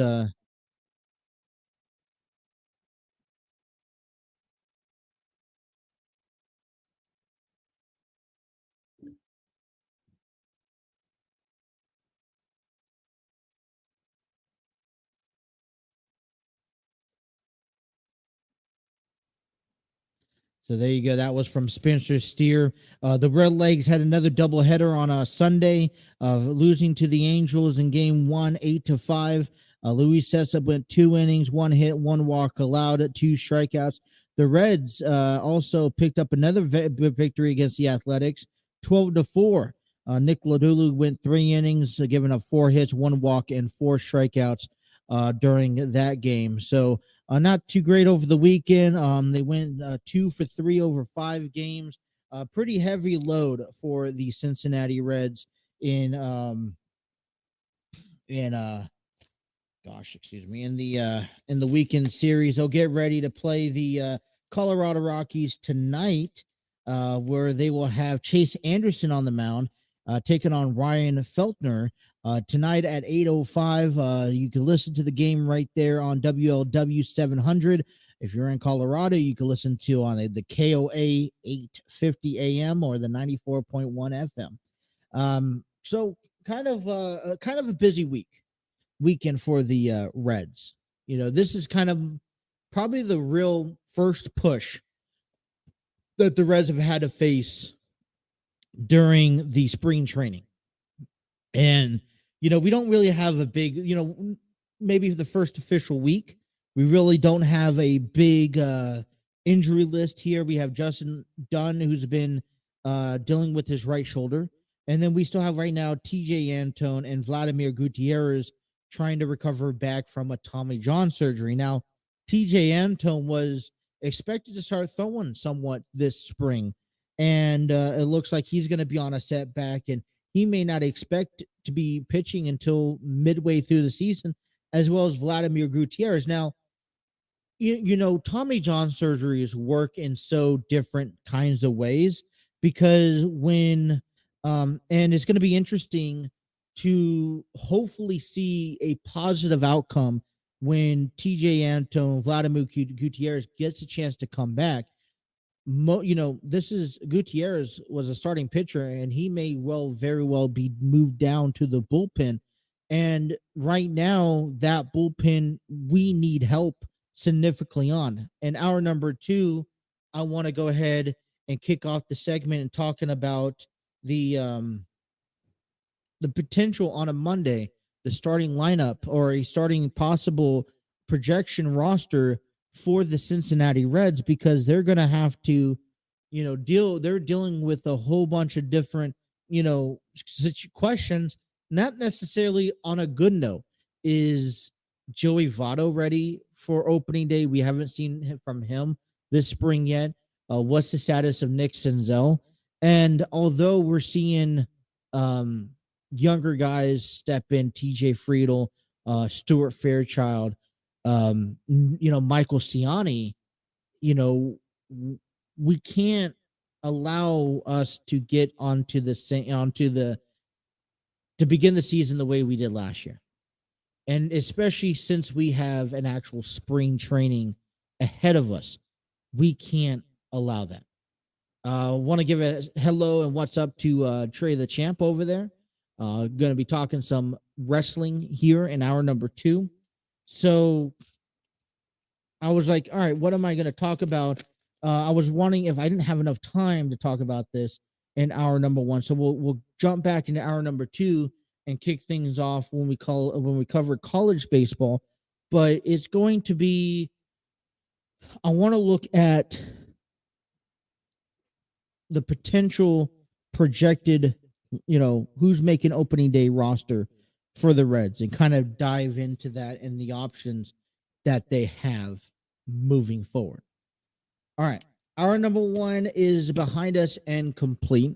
A: so there you go. That was from Spencer Steer. The Red Legs had another doubleheader on a Sunday, losing to the Angels in Game 1, 8-5. Luis Cessa went 2 innings, 1 hit, 1 walk allowed, 2 strikeouts. The Reds also picked up another victory against the Athletics, 12-4. Nick Lodulu went 3 innings, giving up 4 hits, 1 walk, and 4 strikeouts during that game. So not too great over the weekend. They went 2 for 3 over 5 games. Pretty heavy load for the Cincinnati Reds in the weekend series. They'll get ready to play the Colorado Rockies tonight, where they will have Chase Anderson on the mound. taking on Ryan Feltner tonight at 8:05. You can listen to the game right there on WLW 700. If you're in Colorado, you can listen to on the KOA 850 AM or the 94.1 FM. So kind of a busy weekend for the Reds. This is kind of probably the real first push that the Reds have had to face during the spring training. And, we don't really have a big, maybe the first official week, we really don't have a big injury list here. We have Justin Dunn, who's been dealing with his right shoulder. And then we still have right now TJ Antone and Vladimir Gutierrez trying to recover back from a Tommy John surgery. Now, TJ Antone was expected to start throwing somewhat this spring, and it looks like he's going to be on a setback, and he may not expect to be pitching until midway through the season, as well as Vladimir Gutierrez. Now, Tommy John surgeries work in so different kinds of ways, because when and it's going to be interesting to hopefully see a positive outcome when TJ Antone, Vladimir Gutierrez gets a chance to come back. This is Gutierrez was a starting pitcher, and he may very well be moved down to the bullpen. And right now, that bullpen, we need help significantly on. And hour number 2, I want to go ahead and kick off the segment and talking about the potential on a Monday, the starting lineup or a starting possible projection roster for the Cincinnati Reds, because they're going to have to, they're dealing with a whole bunch of different, questions, not necessarily on a good note. Is Joey Votto ready for opening day? We haven't seen from him this spring yet. What's the status of Nick Senzel? And although we're seeing younger guys step in, TJ Friedel, Stuart Fairchild, Michael Ciani, we can't allow us to get to begin the season the way we did last year. And especially since we have an actual spring training ahead of us, we can't allow that. Want to give a hello and what's up to Trey the Champ over there. Going to be talking some wrestling here in hour number 2. So I was like, all right, what am I going to talk about? I was wondering if I didn't have enough time to talk about this in hour number 1. So we'll jump back into hour number 2 and kick things off when we cover college baseball. But it's going to be, I want to look at the potential projected, who's making opening day roster for the Reds, and kind of dive into that and the options that they have moving forward. All right. Hour number 1 is behind us and complete.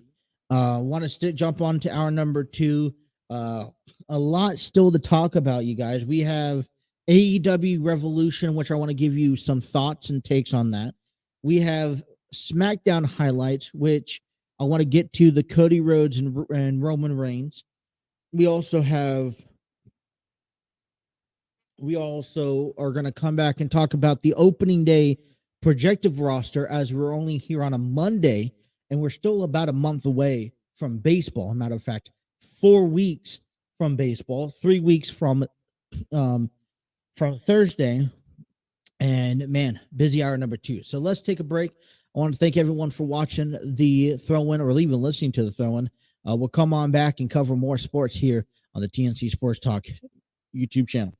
A: Want to jump on to hour number 2. A lot still to talk about, you guys. We have AEW Revolution, which I want to give you some thoughts and takes on that. We have SmackDown highlights, which I want to get to the Cody Rhodes and Roman Reigns. We also are going to come back and talk about the opening day projective roster, as we're only here on a Monday, and we're still about a month away from baseball. As a matter of fact, 4 weeks from baseball, 3 weeks from Thursday, and man, busy hour number 2. So let's take a break. I want to thank everyone for watching the throw-in or even listening to the throw-in. We'll come on back and cover more sports here on the TNC Sports Talk YouTube channel.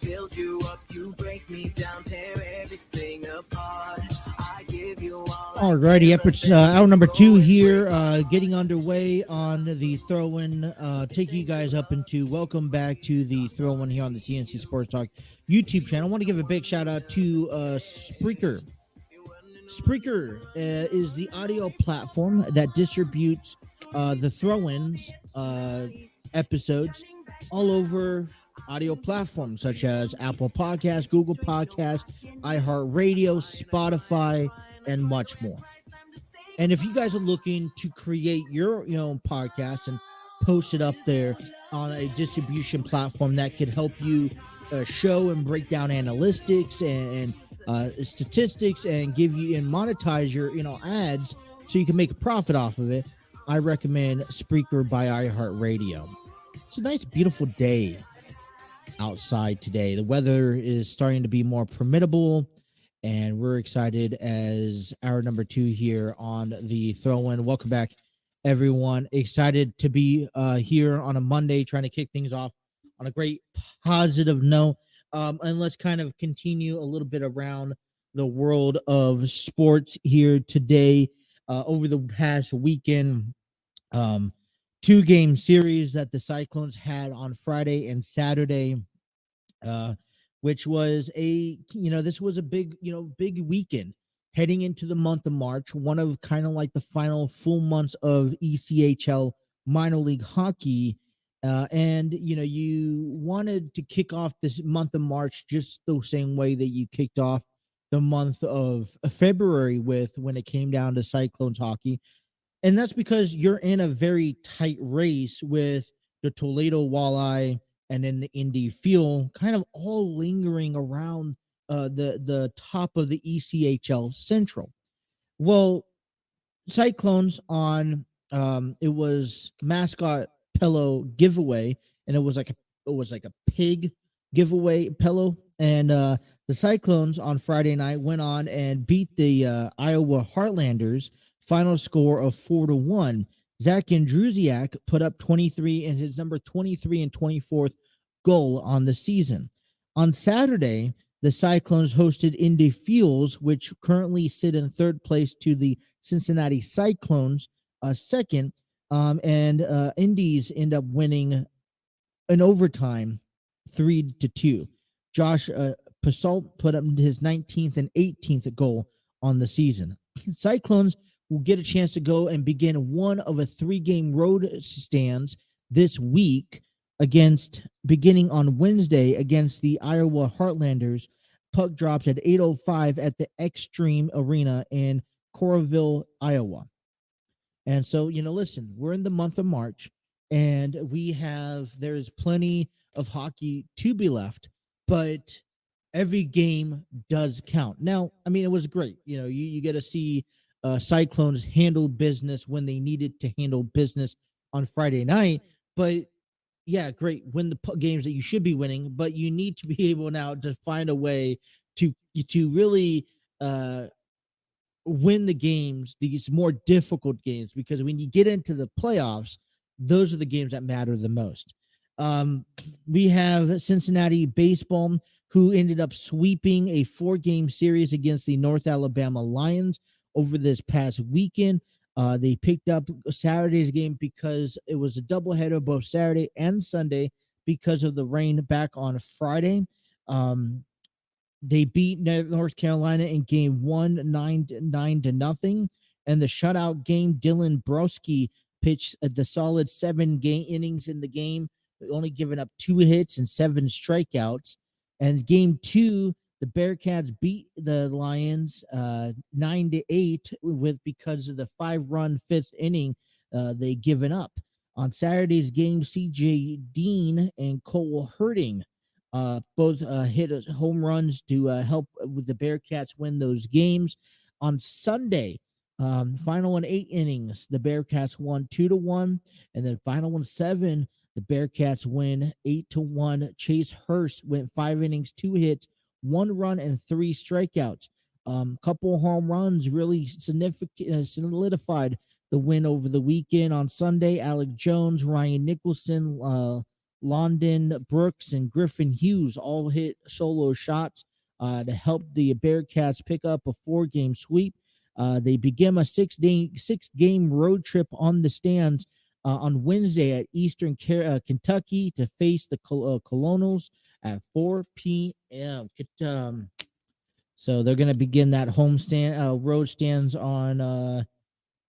F: Build you up, you break me down, tear everything apart. I give you all.
A: Alrighty, hour number 2 here, getting underway on the throw-in. Taking you guys up into welcome back to the throw-in here on the TNC Sports Talk YouTube channel. I want to give a big shout out to Spreaker. Spreaker is the audio platform that distributes the throw-ins episodes all over audio platforms such as Apple Podcasts, Google Podcasts, iHeartRadio, Spotify, and much more. And if you guys are looking to create your own podcast and post it up there on a distribution platform that could help you show and break down analytics and statistics and give you and monetize your ads so you can make a profit off of it, I recommend Spreaker by iHeartRadio. It's a nice, beautiful day outside today. The weather is starting to be more formidable, and we're excited as hour number 2 here on the throw-in. Welcome back, everyone. Excited to be here on a Monday, trying to kick things off on a great positive note. And let's kind of continue a little bit around the world of sports here today. Over the past weekend, 2-game series that the Cyclones had on Friday and Saturday, which was this was a big weekend heading into the month of March, one of kind of like the final full months of ECHL minor league hockey. And you wanted to kick off this month of March just the same way that you kicked off the month of February when it came down to Cyclones hockey. And that's because you're in a very tight race with the Toledo Walleye and then the Indy Fuel kind of all lingering around the top of the ECHL Central. Well, Cyclones on it was mascot pillow giveaway, and it was like a pig giveaway pillow, and the Cyclones on Friday night went on and beat the Iowa Heartlanders. Final score of 4-1. Zach Andrusiak put up 23 and his number 23 and 24th goal on the season. On Saturday, the Cyclones hosted Indy Fuels, which currently sit in third place to the Cincinnati Cyclones, second. And Indies end up winning in overtime 3-2. Josh Passault put up his 19th and 18th goal on the season. Cyclones will get a chance to go and begin one of a 3-game road stands this week beginning on Wednesday against the Iowa Heartlanders. Puck drops at 8:05 at the Extreme Arena in Coralville, Iowa. And so, listen, we're in the month of March, and there's plenty of hockey to be left, but every game does count. Now, I mean, it was great. You get to see Cyclones handle business when they needed to handle business on Friday night. But yeah, great. Win the games that you should be winning, but you need to be able now to find a way to really win the games, these more difficult games, because when you get into the playoffs, those are the games that matter the most. We have Cincinnati baseball, who ended up sweeping a 4-game series against the North Alabama Lions over this past weekend. They picked up Saturday's game because it was a doubleheader both Saturday and Sunday because of the rain back on Friday. They beat North Carolina in game 1, 9-0. And the shutout game, Dylan Broski pitched the solid 7 innings in the game, only giving up 2 hits and 7 strikeouts. And game 2, the Bearcats beat the Lions 9-8 because of the 5-run 5th inning they given up. On Saturday's game, CJ Dean and Cole Herding both hit home runs to help with the Bearcats win those games. On Sunday, final in 8 innings, the Bearcats won 2-1, and then final in 7, the Bearcats win 8-1. Chase Hurst went 5 innings, 2 hits, 1 run, and 3 strikeouts. Couple home runs really solidified the win over the weekend. On Sunday, Alec Jones, Ryan Nicholson, London Brooks, and Griffin Hughes all hit solo shots to help the Bearcats pick up a 4-game sweep. They begin a 6-game road trip on the stands on Wednesday at Eastern Kentucky to face the Colonels at 4 p.m. So they're going to begin that road stands on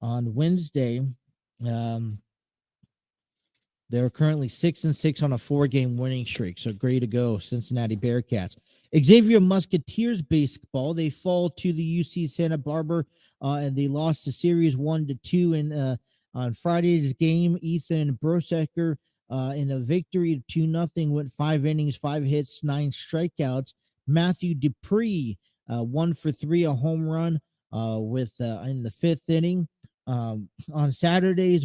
A: Wednesday. They're currently 6-6 on a 4-game winning streak. So great to go, Cincinnati Bearcats. Xavier Musketeers baseball. They fall to the UC Santa Barbara, and they lost the series 1-2 in on Friday's game. Ethan Brosecker in a victory 2-0 went 5 innings, 5 hits, 9 strikeouts. Matthew Dupree 1 for 3, a home run with in the 5th inning. On Saturday's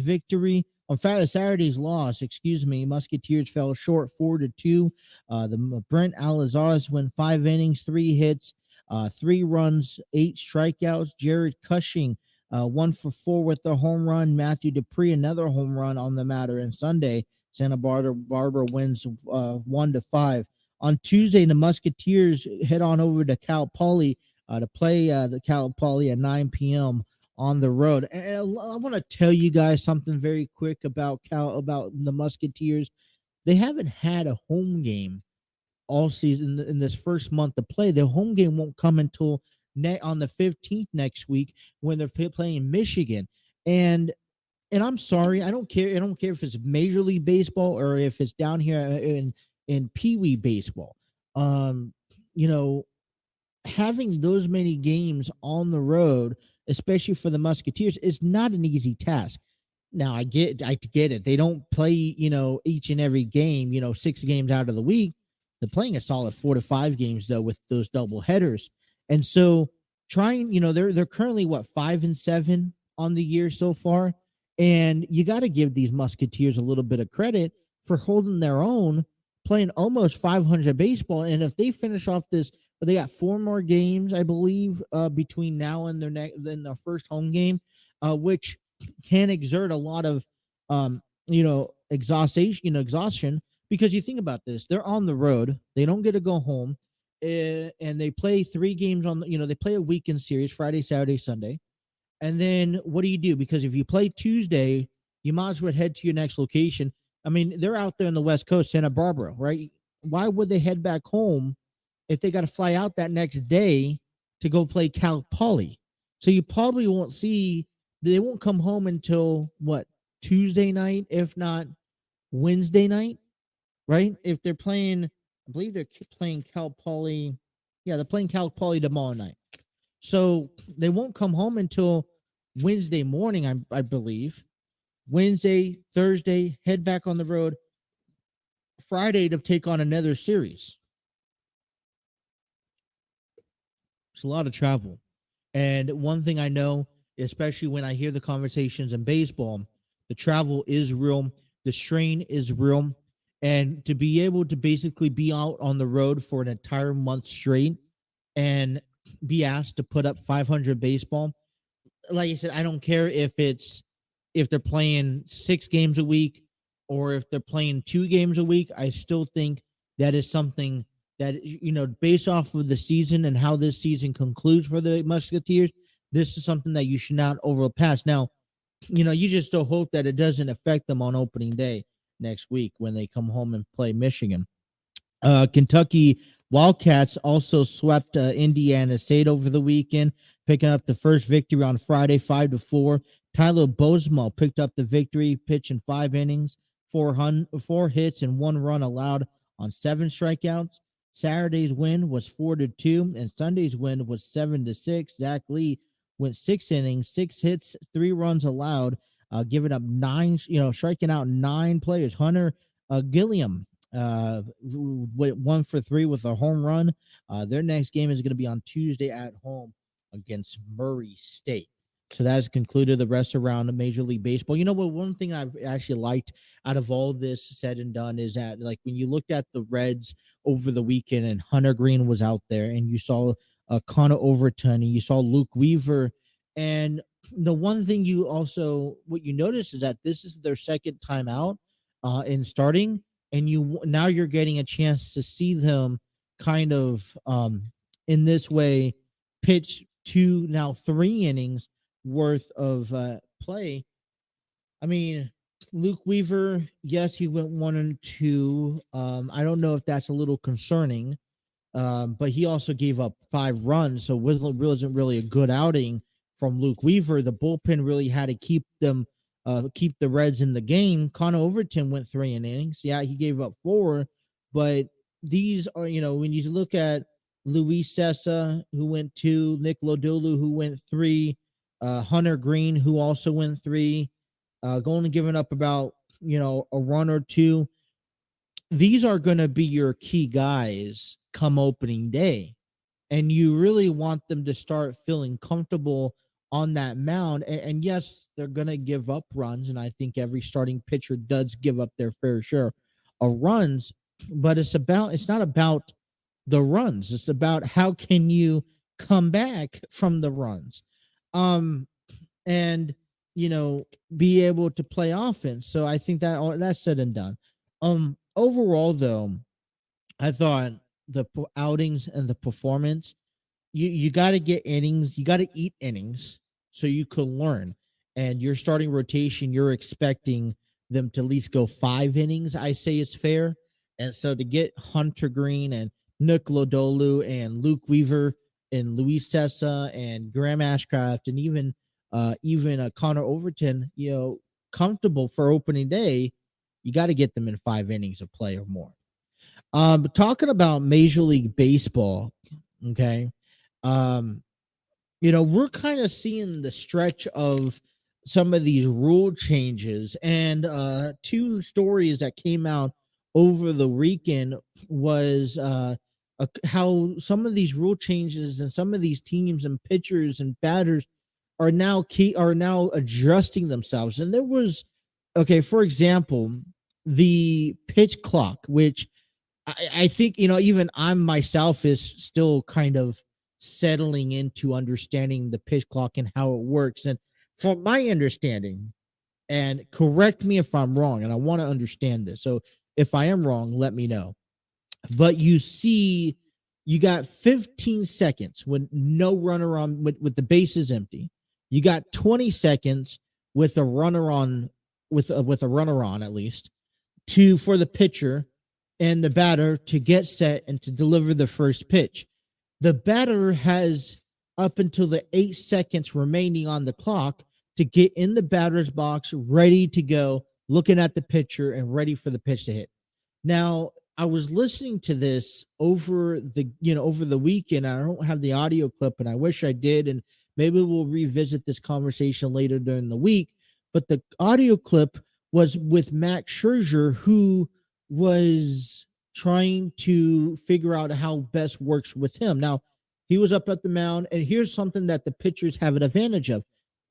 A: loss, Musketeers fell short 4-2. The Brent Alazares went 5 innings, 3 hits, 3 runs, 8 strikeouts. Jared Cushing 1 for 4 with the home run. Matthew Dupree another home run on the matter. And Sunday, Santa Barbara wins 1-5. On Tuesday, the Musketeers head on over to Cal Poly to play the Cal Poly at 9 p.m. on the road. And I want to tell you guys something very quick about the Musketeers. They haven't had a home game all season in this first month of play. Their home game won't come until on the 15th next week when they're playing Michigan. And I'm sorry, I don't care. I don't care if it's Major League Baseball or if it's down here in Pee Wee baseball. Having those many games on the road, especially for the Musketeers, is not an easy task. Now I get it. They don't play, each and every game, 6 games out of the week. They're playing a solid 4 to 5 games though with those double headers. And so they're currently 5-7 on the year so far. And you got to give these Musketeers a little bit of credit for holding their own, playing almost 500 baseball. And if they finish off this, they got 4 more games, I believe, between now and their first home game, which can exert a lot of, exhaustion. Because you think about this, they're on the road, they don't get to go home, and they play 3 games they play a weekend series, Friday, Saturday, Sunday. And then what do you do? Because if you play Tuesday, you might as well head to your next location. I mean, they're out there in the West Coast, Santa Barbara, right? Why would they head back home if they got to fly out that next day to go play Cal Poly? So you probably won't they won't come home until Tuesday night, if not Wednesday night, right? If they're playing, I believe they're playing Cal Poly. Yeah, they're playing Cal Poly tomorrow night. So they won't come home until Wednesday morning, I believe. Wednesday, Thursday, head back on the road. Friday to take on another series. It's a lot of travel. And one thing I know, especially when I hear the conversations in baseball, the travel is real. The strain is real. And to be able to basically be out on the road for an entire month straight and be asked to put up 500 baseball, like I said, I don't care if they're playing 6 games a week or if they're playing 2 games a week. I still think that is something that, based off of the season and how this season concludes for the Musketeers, this is something that you should not overpass. Now, you just still hope that it doesn't affect them on opening day next week when they come home and play Michigan. Kentucky Wildcats also swept Indiana State over the weekend, picking up the first victory on Friday, 5-4. Tyler Bosmo picked up the victory, pitching 5 innings, 4 hits, and 1 run allowed on 7 strikeouts. Saturday's win was 4-2, and Sunday's win was 7-6. Zach Lee went 6 innings, 6 hits, 3 runs allowed, giving up 9, striking out 9 players. Hunter Gilliam went 1 for 3 with a home run. Their next game is going to be on Tuesday at home against Murray State. So that has concluded the rest around Major League Baseball. You know what? One thing I've actually liked out of all this said and done is that, like, when you looked at the Reds over the weekend and Hunter Green was out there and you saw Connor Overton and you saw Luke Weaver, and the one thing what you notice is that this is their second time out in starting, and now you're getting a chance to see them kind of in this way pitch 2, now 3 innings worth of play. I mean, Luke Weaver, yes, he went 1-2. I don't know if that's a little concerning, But he also gave up 5 runs, so wasn't really a good outing from Luke Weaver. The bullpen really had to keep the Reds in the game. Connor Overton went 3 innings. Yeah, he gave up 4, but these are, when you look at Luis Sessa, who went 2, Nick Lodolo, who went 3, Hunter Green, who also went 3, only giving up about, a run or 2. These are going to be your key guys come opening day. And you really want them to start feeling comfortable on that mound. And yes, they're going to give up runs. And I think every starting pitcher does give up their fair share of runs. But it's not about the runs. It's about how can you come back from the runs. And be able to play offense. So I think that's said and done. Overall though, I thought the outings and the performance, you got to get innings, you got to eat innings so you can learn. And your starting rotation, you're expecting them to at least go 5 innings. I say it's fair. And so to get Hunter Green and Nick Lodolo and Luke Weaver and Luis Sessa and Graham Ashcraft and even Connor Overton, comfortable for opening day, you got to get them in 5 innings of play or more. Talking about Major League Baseball, okay, we're kind of seeing the stretch of some of these rule changes, and 2 stories that came out over the weekend was how some of these rule changes and some of these teams and pitchers and batters are now adjusting themselves. And there was, for example, the pitch clock, which I think, even I'm myself is still kind of settling into understanding the pitch clock and how it works. And from my understanding, and correct me if I'm wrong, and I want to understand this. So if I am wrong, let me know. But you got 15 seconds when no runner on, with the bases empty. You got 20 seconds with a runner on, with a runner on at least, for the pitcher and the batter to get set and to deliver the first pitch. The batter has up until the 8 seconds remaining on the clock to get in the batter's box, ready to go, looking at the pitcher and ready for the pitch to hit. Now, I was listening to this over the weekend. I don't have the audio clip, and I wish I did. And maybe we'll revisit this conversation later during the week. But the audio clip was with Max Scherzer, who was trying to figure out how best works with him. Now, he was up at the mound, and here's something that the pitchers have an advantage of.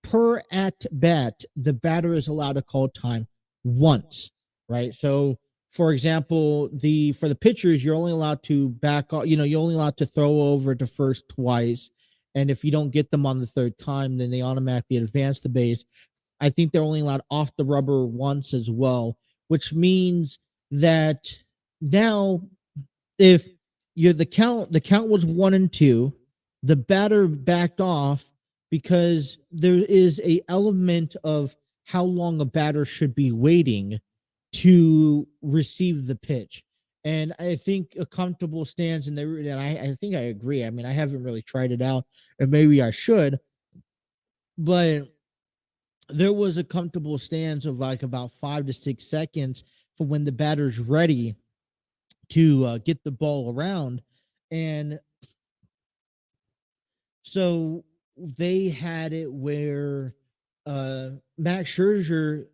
A: Per at bat, the batter is allowed to call time once, right? So, for example, for the pitchers, you're only allowed to back off, you're only allowed to throw over to first twice. And if you don't get them on the 3rd time, then they automatically advance the base. I think they're only allowed off the rubber once as well, which means that now if the count was 1-2, the batter backed off because there is a element of how long a batter should be waiting to receive the pitch. And I think a comfortable stance, and I think I agree. I mean, I haven't really tried it out, and maybe I should, but there was a comfortable stance of like about 5 to 6 seconds for when the batter's ready to get the ball around. And so they had it where Max Scherzer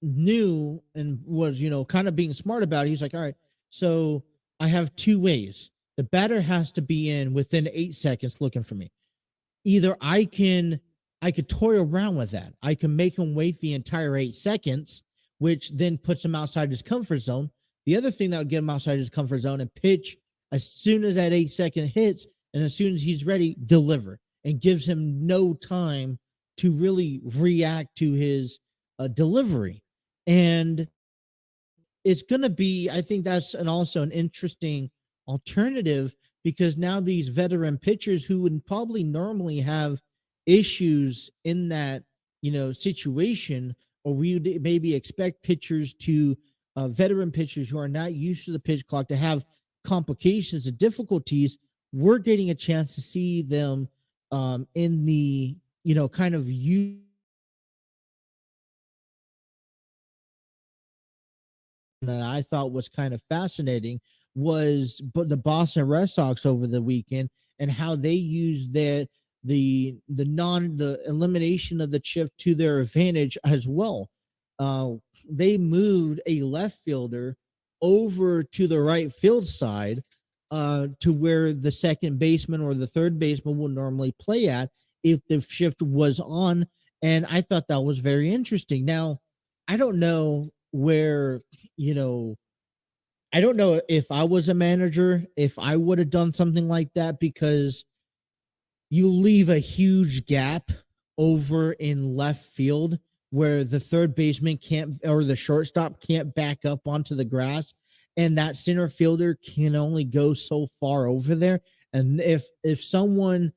A: knew and was, kind of being smart about it. He's like, all right, so I have 2 ways. The batter has to be in within 8 seconds looking for me. Either I could toy around with that. I can make him wait the entire 8 seconds, which then puts him outside his comfort zone. The other thing that would get him outside his comfort zone and pitch as soon as that 8-second hits, and as soon as he's ready, deliver, and gives him no time to really react to his delivery. And it's going to be, I think that's also an interesting alternative, because now these veteran pitchers who would probably normally have issues in that, situation, or we would maybe expect pitchers to, veteran pitchers who are not used to the pitch clock to have complications, the difficulties, we're getting a chance to see them in the, kind of that I thought was kind of fascinating was the Boston Red Sox over the weekend and how they used the elimination of the shift to their advantage as well. They moved a left fielder over to the right field side to where the second baseman or the third baseman will normally play at if the shift was on. And I thought that was very interesting. Now, I don't know where, I don't know if I was a manager, if I would have done something like that, because you leave a huge gap over in left field where the third baseman can't, or the shortstop can't back up onto the grass, and that center fielder can only go so far over there. And if someone,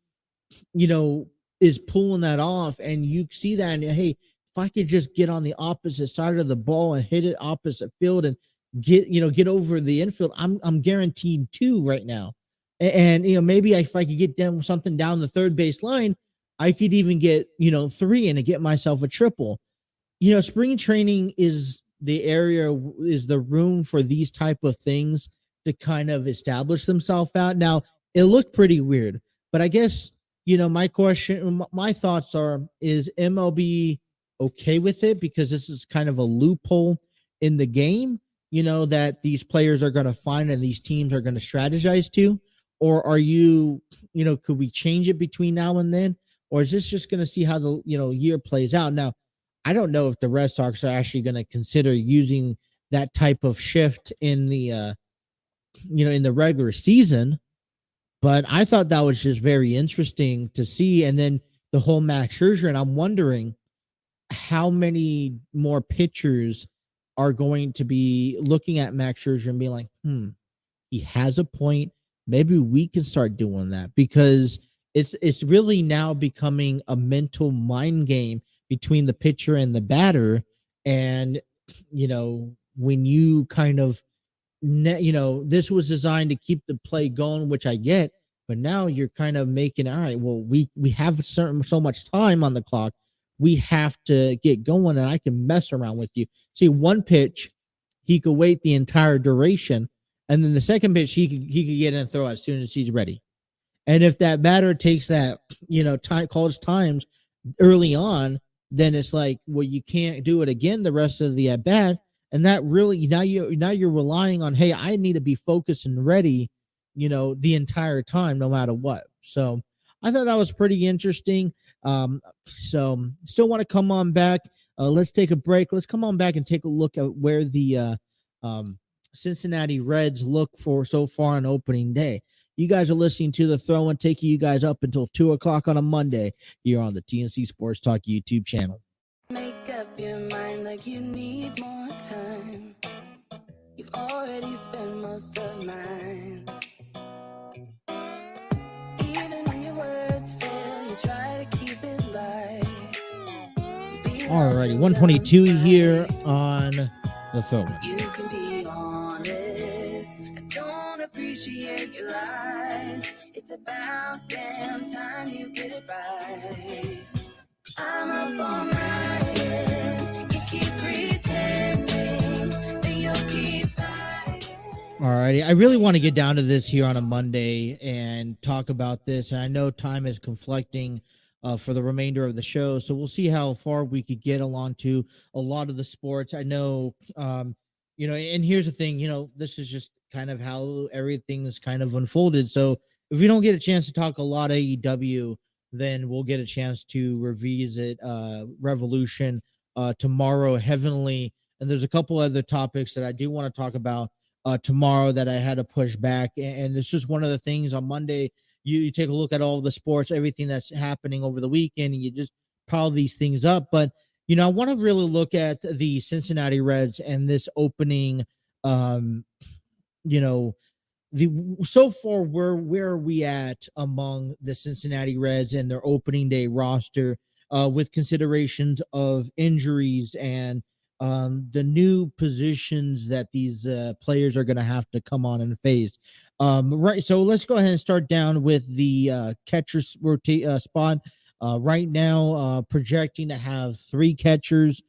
A: is pulling that off and you see that, and hey, if I could just get on the opposite side of the ball and hit it opposite field and get over the infield, I'm guaranteed 2 right now. And maybe if I could get them something down the third base line, I could even get 3 and get myself a triple. Spring training is the room for these type of things to kind of establish themselves out. Now, it looked pretty weird, but I guess my thoughts are, is MLB okay with it because this is kind of a loophole in the game, that these players are going to find and these teams are going to strategize to? Or are you, could we change it between now and then? Or is this just going to see how the, year plays out? Now, I don't know if the Red Sox are actually going to consider using that type of shift in the, in the regular season, but I thought that was just very interesting to see. And then the whole Max Scherzer, and I'm wondering how many more pitchers are going to be looking at Max Scherzer and be like, he has a point. Maybe we can start doing that, because it's really now becoming a mental mind game between the pitcher and the batter. And, when you kind of, this was designed to keep the play going, which I get, but now you're kind of making, all right, well, we have so much time on the clock. We have to get going, and I can mess around with you. See, one pitch, he could wait the entire duration. And then the second pitch, he could get in and throw as soon as he's ready. And if that batter takes that, calls times early on, then it's like, well, you can't do it again the rest of the at bat. And that really, now you're relying on, hey, I need to be focused and ready, the entire time, no matter what. So I thought that was pretty interesting. So still want to come on back. Let's take a break. Let's come on back and take a look at where the Cincinnati Reds look for so far on opening day. You guys are listening to The Throw and taking you guys up until 2:00 on a Monday here on the TNC Sports Talk YouTube channel.
F: Make up your mind like you need more time. You've already spent most of mine. Even when your words fail, you try to keep it light.
A: Alrighty, 122 here on The Throw.
F: You can be honest. I don't appreciate your lies. It's about damn time you get it right. I'm up all night. You keep pretending that you'll keep fighting.
A: Alrighty, I really want to get down to this here on a Monday and talk about this. And I know time is conflicting for the remainder of the show, so we'll see how far we could get along to a lot of the sports. I know, and here's the thing, this is just kind of how everything is kind of unfolded. So if we don't get a chance to talk a lot of AEW, then we'll get a chance to revisit Revolution tomorrow, Heavenly. And there's a couple other topics that I do want to talk about tomorrow that I had to push back. And it's just one of the things on Monday. You take a look at all the sports, everything that's happening over the weekend, and you just pile these things up. But, I want to really look at the Cincinnati Reds and this opening, so far, where are we at among the Cincinnati Reds and their opening day roster with considerations of injuries and the new positions that these players are going to have to come on and face. Right. So let's go ahead and start down with the catcher spot. Right now, projecting to have 3 catchers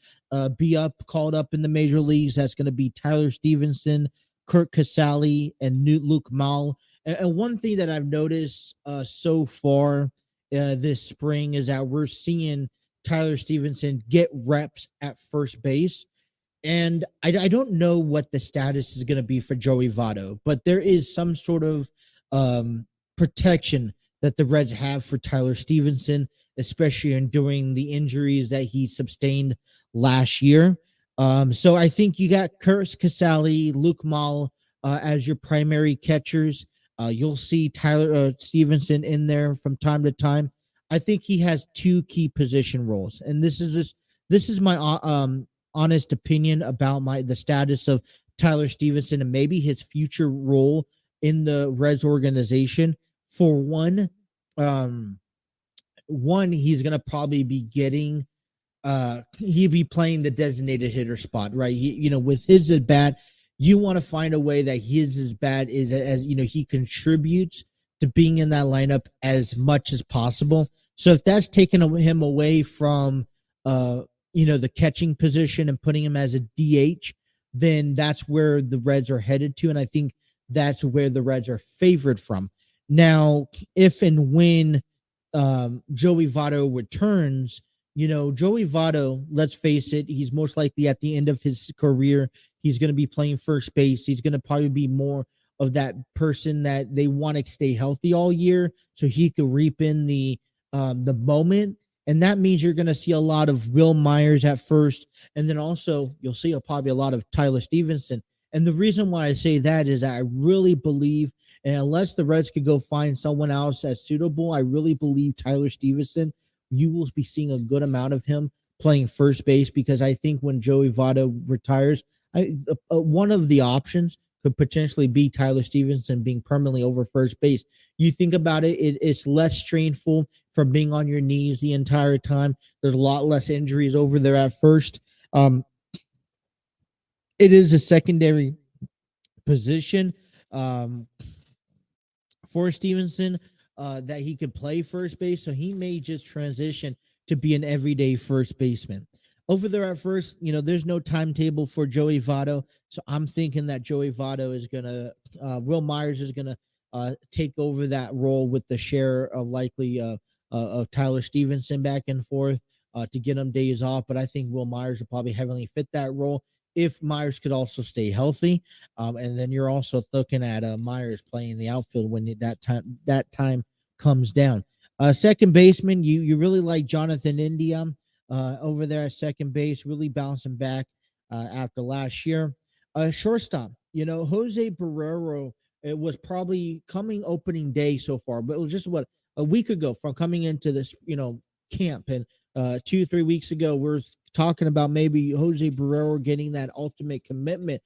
A: be called up in the major leagues. That's going to be Tyler Stevenson, Kurt Casale, and Luke Mal. And one thing that I've noticed so far this spring is that we're seeing Tyler Stevenson get reps at first base. And I don't know what the status is going to be for Joey Votto, but there is some sort of protection that the Reds have for Tyler Stevenson, especially during the injuries that he sustained last year. So I think you got Kurt Casale, Luke Mal as your primary catchers. You'll see Tyler Stevenson in there from time to time. I think he has 2 key position roles, and this is my honest opinion about the status of Tyler Stevenson and maybe his future role in the Reds organization. For one, he's gonna probably be getting he'd be playing the designated hitter spot, right? With his at bat, you want to find a way that his bat is as he contributes to being in that lineup as much as possible. So if that's taking him away from the catching position and putting him as a DH, then that's where the Reds are headed to, and I think that's where the Reds are favored from. Now, if and when Joey Votto returns, Joey Votto, let's face it, he's most likely at the end of his career. He's going to be playing first base. He's going to probably be more of that person that they want to stay healthy all year so he could reap in the moment. And that means you're going to see a lot of Will Myers at first. And then also you'll see probably a lot of Tyler Stevenson. And the reason why I say that is I really believe, and unless the Reds could go find someone else as suitable, I really believe Tyler Stevenson, you will be seeing a good amount of him playing first base, because I think when Joey Votto retires, one of the options could potentially be Tyler Stevenson being permanently over first base. You think about it, it's less strainful from being on your knees the entire time. There's a lot less injuries over there at first. It is a secondary position for Stevenson that he could play first base, so he may just transition to be an everyday first baseman. Over there at first, there's no timetable for Joey Votto, so I'm thinking that Joey Votto is going to, Will Myers is going to take over that role with the share of likely of Tyler Stevenson back and forth to get him days off, but I think Will Myers will probably heavily fit that role if Myers could also stay healthy. And then you're also looking at Myers playing the outfield when that time comes down. Second baseman, you really like Jonathan India over there at second base, really bouncing back after last year. Shortstop, Jose Barrero, it was probably coming opening day so far, but it was just a week ago from coming into this, camp. And 2-3 weeks ago, we're talking about maybe Jose Barrero getting that ultimate commitment.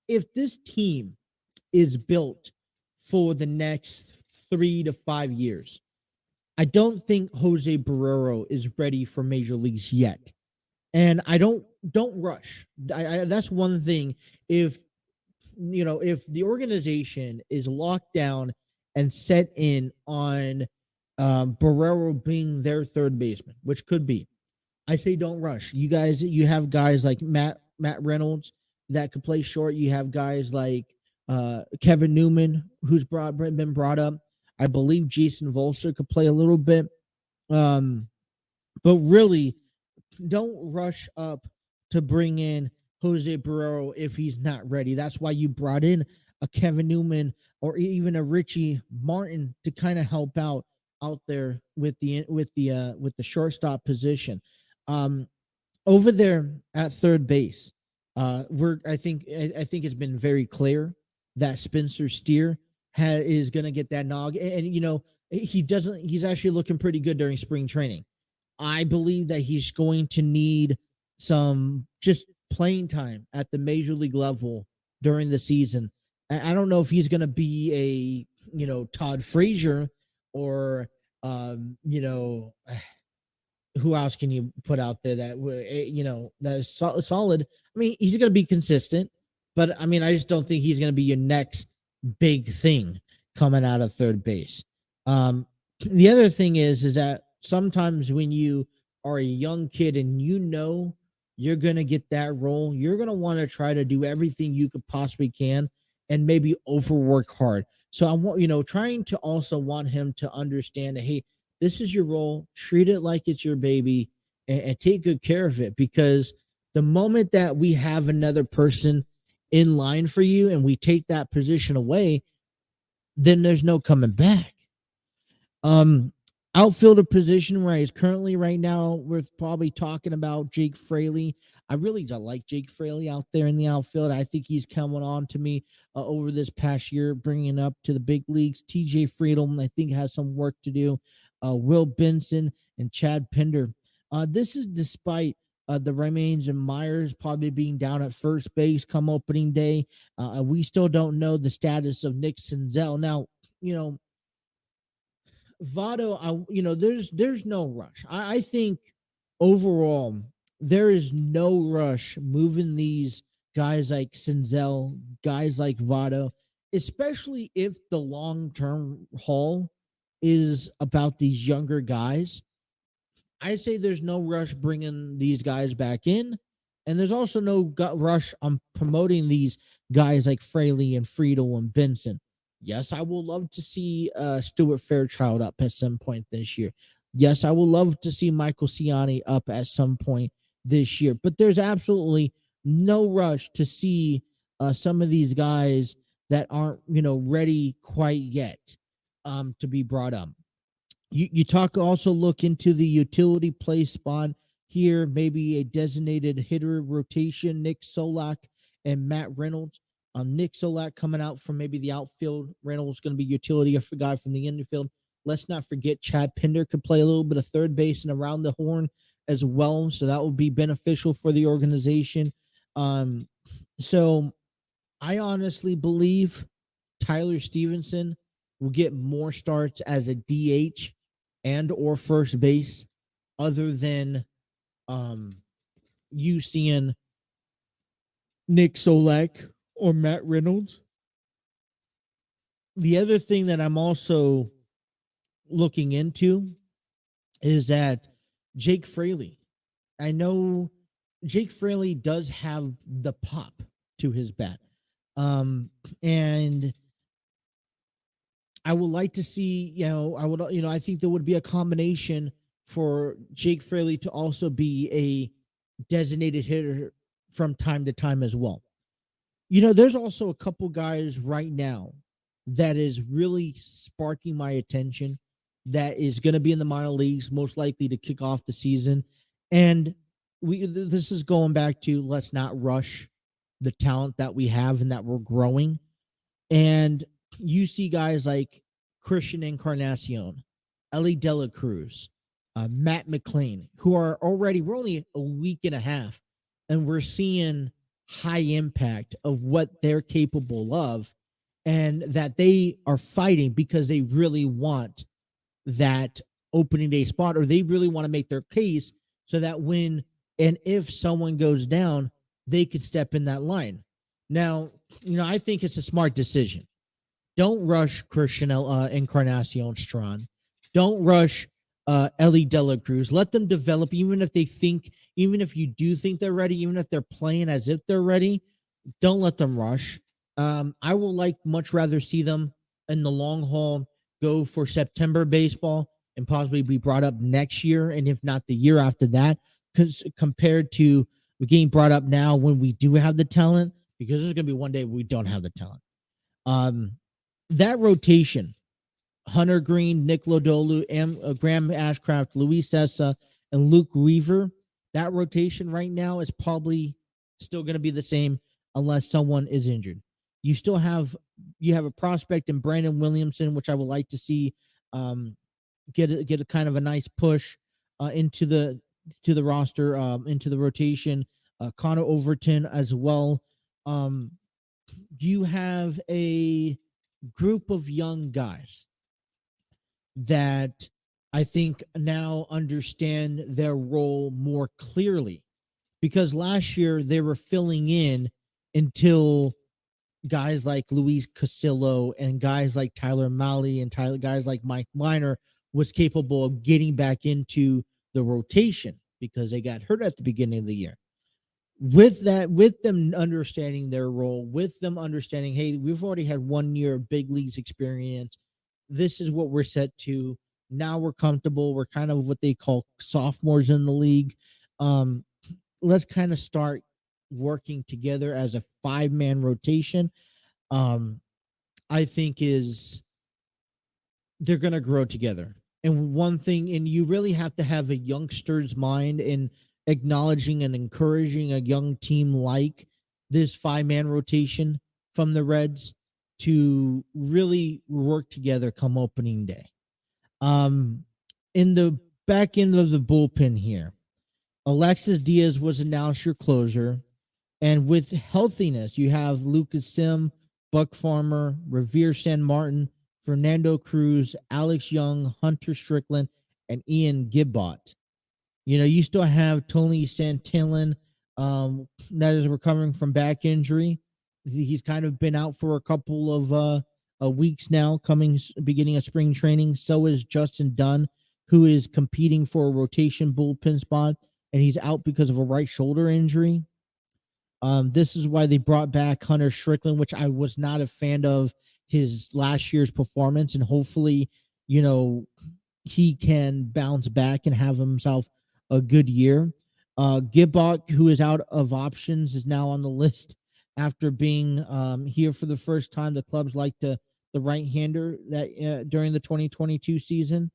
A: If this team is built for the next 3 to 5 years, I don't think Jose Barrero is ready for major leagues yet. And I don't rush. That's one thing. If the organization is locked down and set in on Barrero being their third baseman, which could be, I say don't rush. You have guys like Matt Reynolds that could play short. You have guys like Kevin Newman, who's been brought up. I believe Jason Volser could play a little bit. But really, don't rush up to bring in Jose Barrero if he's not ready. That's why you brought in a Kevin Newman or even a Richie Martin to kind of help out there with the shortstop position. Over there at third base, I think it's been very clear that Spencer Steer is going to get that nog, and he's actually looking pretty good during spring training. I believe that he's going to need some just playing time at the major league level during the season. I don't know if he's going to be a Todd Frazier or who else can you put out there that that is solid? I mean, he's going to be consistent, but I mean, I just don't think he's going to be your next big thing coming out of third base. The other thing is that sometimes when you are a young kid and you're going to get that role, you're going to want to try to do everything you could possibly can and maybe overwork hard. So I want, trying to also want him to understand that, hey, this is your role, treat it like it's your baby, and take good care of it, because the moment that we have another person in line for you and we take that position away, then there's no coming back. Outfielder position where he's currently right now, we're probably talking about Jake Fraley. I really don't like Jake Fraley out there in the outfield. I think he's coming on to me over this past year, bringing up to the big leagues. TJ Friedel, I think, has some work to do. Will Benson and Chad Pinder. This is despite the remains and Myers probably being down at first base come opening day. We still don't know the status of Nick Senzel. Now, Votto, there's no rush. I think overall there is no rush moving these guys like Senzel, guys like Votto, especially if the long-term haul is about these younger guys. I say there's no rush bringing these guys back in, and there's also no rush on promoting these guys like Fraley and Friedel and Benson. Yes, I will love to see Stuart Fairchild up at some point this year. Yes, I will love to see Michael Ciani up at some point this year. But there's absolutely no rush to see some of these guys that aren't, ready quite yet to be brought up. You also look into the utility play spot here, maybe a designated hitter rotation, Nick Solak and Matt Reynolds. Nick Solak coming out from maybe the outfield. Reynolds going to be utility of a guy from the infield. Let's not forget Chad Pinder could play a little bit of third base and around the horn as well. So that would be beneficial for the organization. So I honestly believe Tyler Stevenson will get more starts as a DH and or first base other than you seeing Nick Solak or Matt Reynolds. The other thing that I'm also looking into is that Jake Fraley. I know Jake Fraley does have the pop to his bat. And I would like to see, I think there would be a combination for Jake Fraley to also be a designated hitter from time to time as well. There's also a couple guys right now that is really sparking my attention that is going to be in the minor leagues, most likely to kick off the season. And this is going back to let's not rush the talent that we have and that we're growing. And you see guys like Christian Encarnacion, Ellie Dela Cruz, Matt McLean, who are already, we're only a week and a half, and we're seeing high impact of what they're capable of, and that they are fighting because they really want that opening day spot, or they really want to make their case so that when and if someone goes down, they could step in that line. Now, I think it's a smart decision. Don't rush Christian Encarnacion Strand. Don't rush Ellie Dela Cruz. Let them develop, even if you do think they're ready, even if they're playing as if they're ready, don't let them rush. I will much rather see them in the long haul go for September baseball and possibly be brought up next year, and if not the year after that, because compared to getting brought up now when we do have the talent, because there's going to be one day we don't have the talent. That rotation, Hunter Green, Nick Lodolu, Graham Ashcraft, Luis Essa, and Luke Weaver, that rotation right now is probably still going to be the same unless someone is injured. You have a prospect in Brandon Williamson, which I would like to see get a kind of a nice push into the roster, into the rotation. Connor Overton as well. You have a group of young guys that I think now understand their role more clearly, because last year they were filling in until guys like Luis Castillo and guys like Tyler Malley and guys like Mike Miner was capable of getting back into the rotation because they got hurt at the beginning of the year. With that, with them understanding their role, with them understanding, hey, we've already had 1 year of big leagues experience. This is what we're set to. Now we're comfortable. We're kind of what they call sophomores in the league. Let's kind of start working together as a 5-man rotation. I think they're going to grow together. And one thing, and you really have to have a youngster's mind in acknowledging and encouraging a young team like this 5-man rotation from the Reds to really work together come opening day. In the back end of the bullpen here, Alexis Diaz was announced your closer. And with healthiness, you have Lucas Sim, Buck Farmer, Revere San Martin, Fernando Cruz, Alex Young, Hunter Strickland, and Ian Gibbott. You still have Tony Santillan, that is recovering from back injury. He's kind of been out for a couple of weeks now, beginning of spring training. So is Justin Dunn, who is competing for a rotation bullpen spot, and he's out because of a right shoulder injury. This is why they brought back Hunter Strickland, which I was not a fan of his last year's performance, and hopefully, he can bounce back and have himself a good year. Gibbott, who is out of options, is now on the list after being here for the first time. The clubs like the right-hander that during the 2022 season.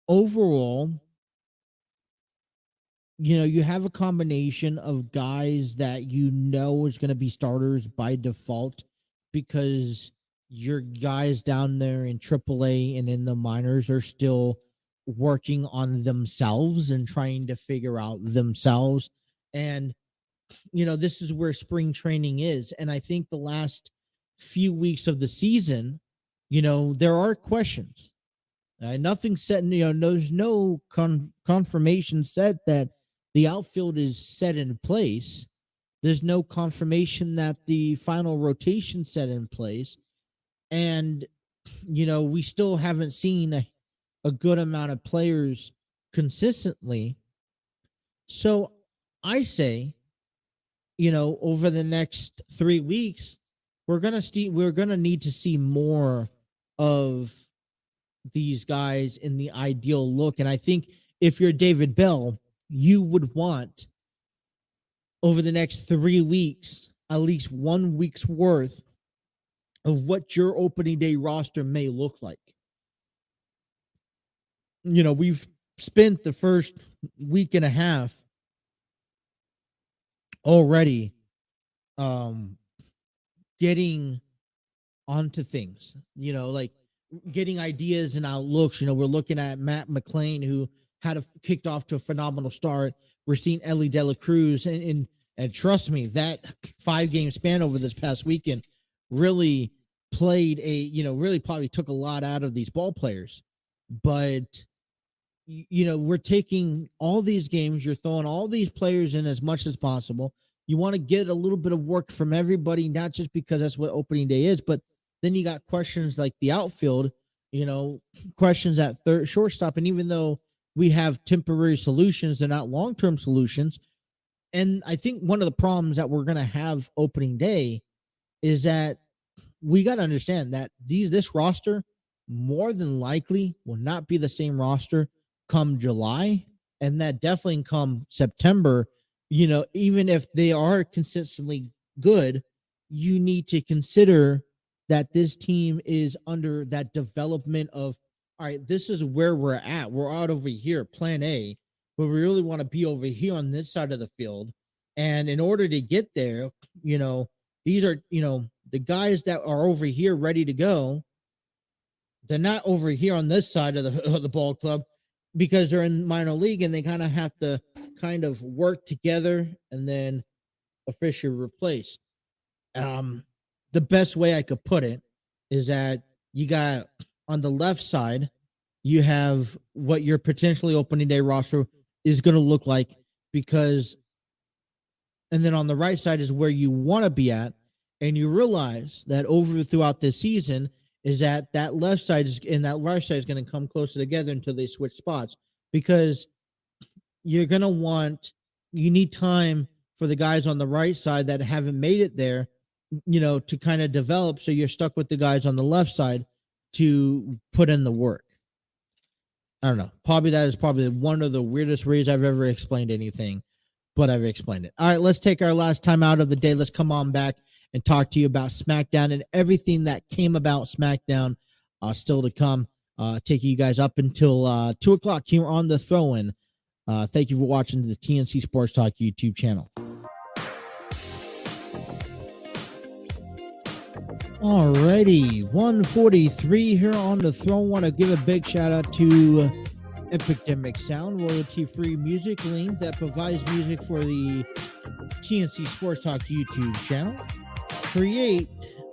A: Overall, you have a combination of guys that is going to be starters by default because your guys down there in AAA and in the minors are still working on themselves and trying to figure out themselves. And, this is where spring training is. And I think the last few weeks of the season, there are questions. Nothing set, there's no confirmation set that the outfield is set in place. There's no confirmation that the final rotation set in place. And, we still haven't seen a good amount of players consistently. So I say, over the next 3 weeks, we're going to need to see more of these guys in the ideal look. And I think if you're David Bell, you would want over the next 3 weeks, at least 1 week's worth of what your opening day roster may look like. We've spent the first week and a half already getting onto things, like getting ideas and outlooks. We're looking at Matt McClain, who kicked off to a phenomenal start. We're seeing Ellie De La Cruz, and trust me, that 5-game span over this past weekend really played really probably took a lot out of these ball players. But we're taking all these games, you're throwing all these players in as much as possible. You want to get a little bit of work from everybody, not just because that's what opening day is, but then you got questions like the outfield, questions at shortstop. And even though we have temporary solutions, they're not long-term solutions. And I think one of the problems that we're going to have opening day is that we got to understand that this roster more than likely will not be the same roster come July, and that definitely come September. Even if they are consistently good, you need to consider that this team is under that development of, all right, this is where we're at. We're out over here, plan A, but we really want to be over here on this side of the field. And in order to get there, these are, the guys that are over here ready to go. They're not over here on this side of the ball club because they're in minor league, and they kind of have to kind of work together and then officially replace. The best way I could put it is that you got on the left side, you have what your potentially opening day roster is going to look like, because, and then on the right side is where you want to be at. And you realize that throughout the season is that left side and that right side is going to come closer together until they switch spots, because you're going to you need time for the guys on the right side that haven't made it there, to kind of develop. So you're stuck with the guys on the left side to put in the work. I don't know. That is probably one of the weirdest ways I've ever explained anything, but I've explained it. All right, let's take our last time out of the day. Let's come on back and talk to you about SmackDown and everything that came about SmackDown, still to come. Taking you guys up until 2 o'clock here on the Throw-In. Thank you for watching the TNC Sports Talk YouTube channel. Alrighty, 143 here on the Throne. Want to give a big shout out to Epidemic Sound, royalty-free music link that provides music for the TNC Sports Talk YouTube channel. Create,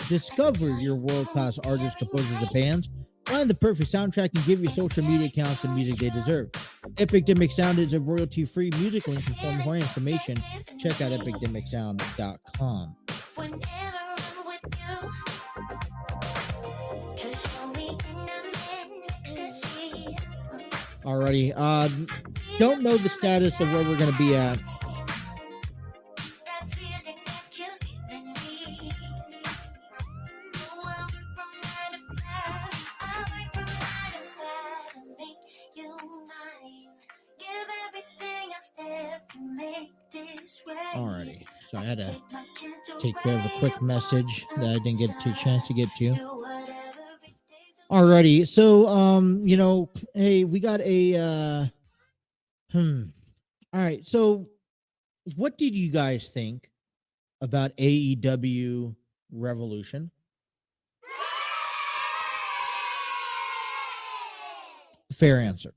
A: discover your world-class artists, composers, and bands. Find the perfect soundtrack and give your social media accounts the music they deserve. Epidemic Sound is a royalty-free music link. For more information, check out epidemicsound.com. Alrighty. Don't know the status of where we're going to be at. Alrighty. So I had to take care of a quick message that I didn't get a chance to get to. Alrighty. So, hey, we got a, all right. So what did you guys think about AEW Revolution? Fair answer.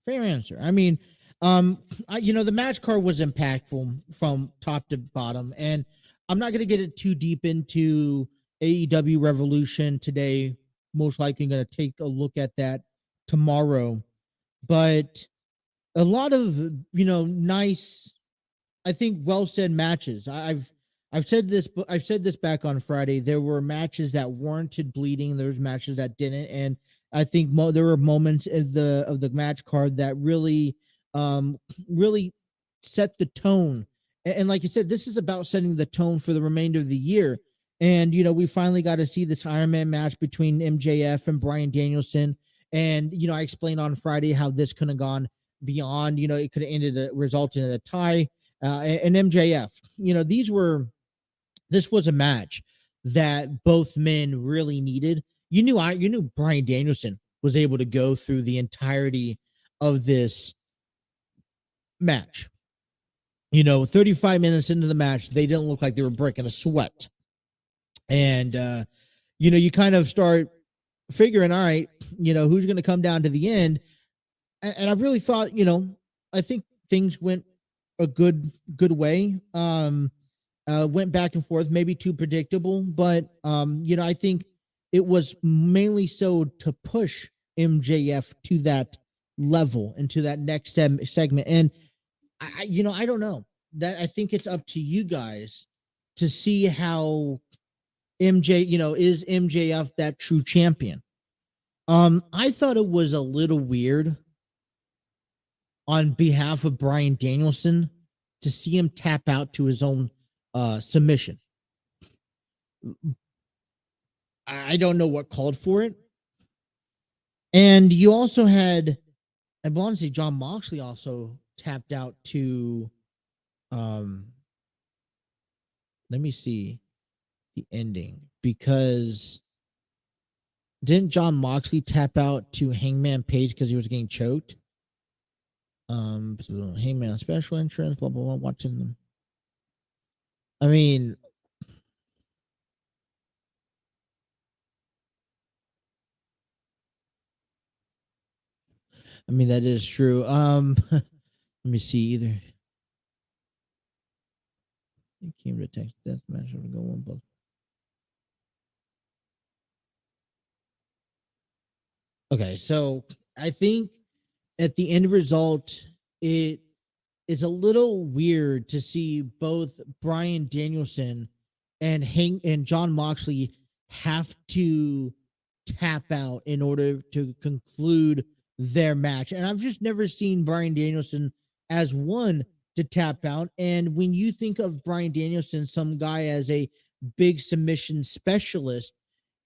A: I mean, the match card was impactful from top to bottom, and I'm not going to get it too deep into AEW Revolution today. Most likely going to take a look at that tomorrow, but a lot of, nice, I think, well said matches. I've said this back on Friday. There were matches that warranted bleeding. There's matches that didn't, and I think there were moments of the match card that really set the tone. And like you said, this is about setting the tone for the remainder of the year. And, we finally got to see this Iron Man match between MJF and Bryan Danielson. And, I explained on Friday how this could have gone beyond, it could have resulted in a tie. And MJF, this was a match that both men really needed. You knew Bryan Danielson was able to go through the entirety of this match. 35 minutes into the match, they didn't look like they were breaking a sweat. And, you kind of start figuring, all right, who's going to come down to the end. And I really thought, I think things went a good way. Went back and forth, maybe too predictable, but, I think it was mainly so to push MJF to that level and to that next segment. And I don't know that. I think it's up to you guys to see how is MJF that true champion? I thought it was a little weird on behalf of Bryan Danielson to see him tap out to his own submission. I don't know what called for it. And you also had, I want to say, John Moxley also tapped out to, let me see the ending, because didn't John Moxley tap out to Hangman Page because he was getting choked? So Hangman special entrance, blah, blah, blah, watching them. I mean, that is true. Let me see either. It came to text death match to go one both. Okay, so I think at the end result, it is a little weird to see both Brian Danielson and John Moxley have to tap out in order to conclude their match. And I've just never seen Brian Danielson as one to tap out. And when you think of Brian Danielson, some guy as a big submission specialist,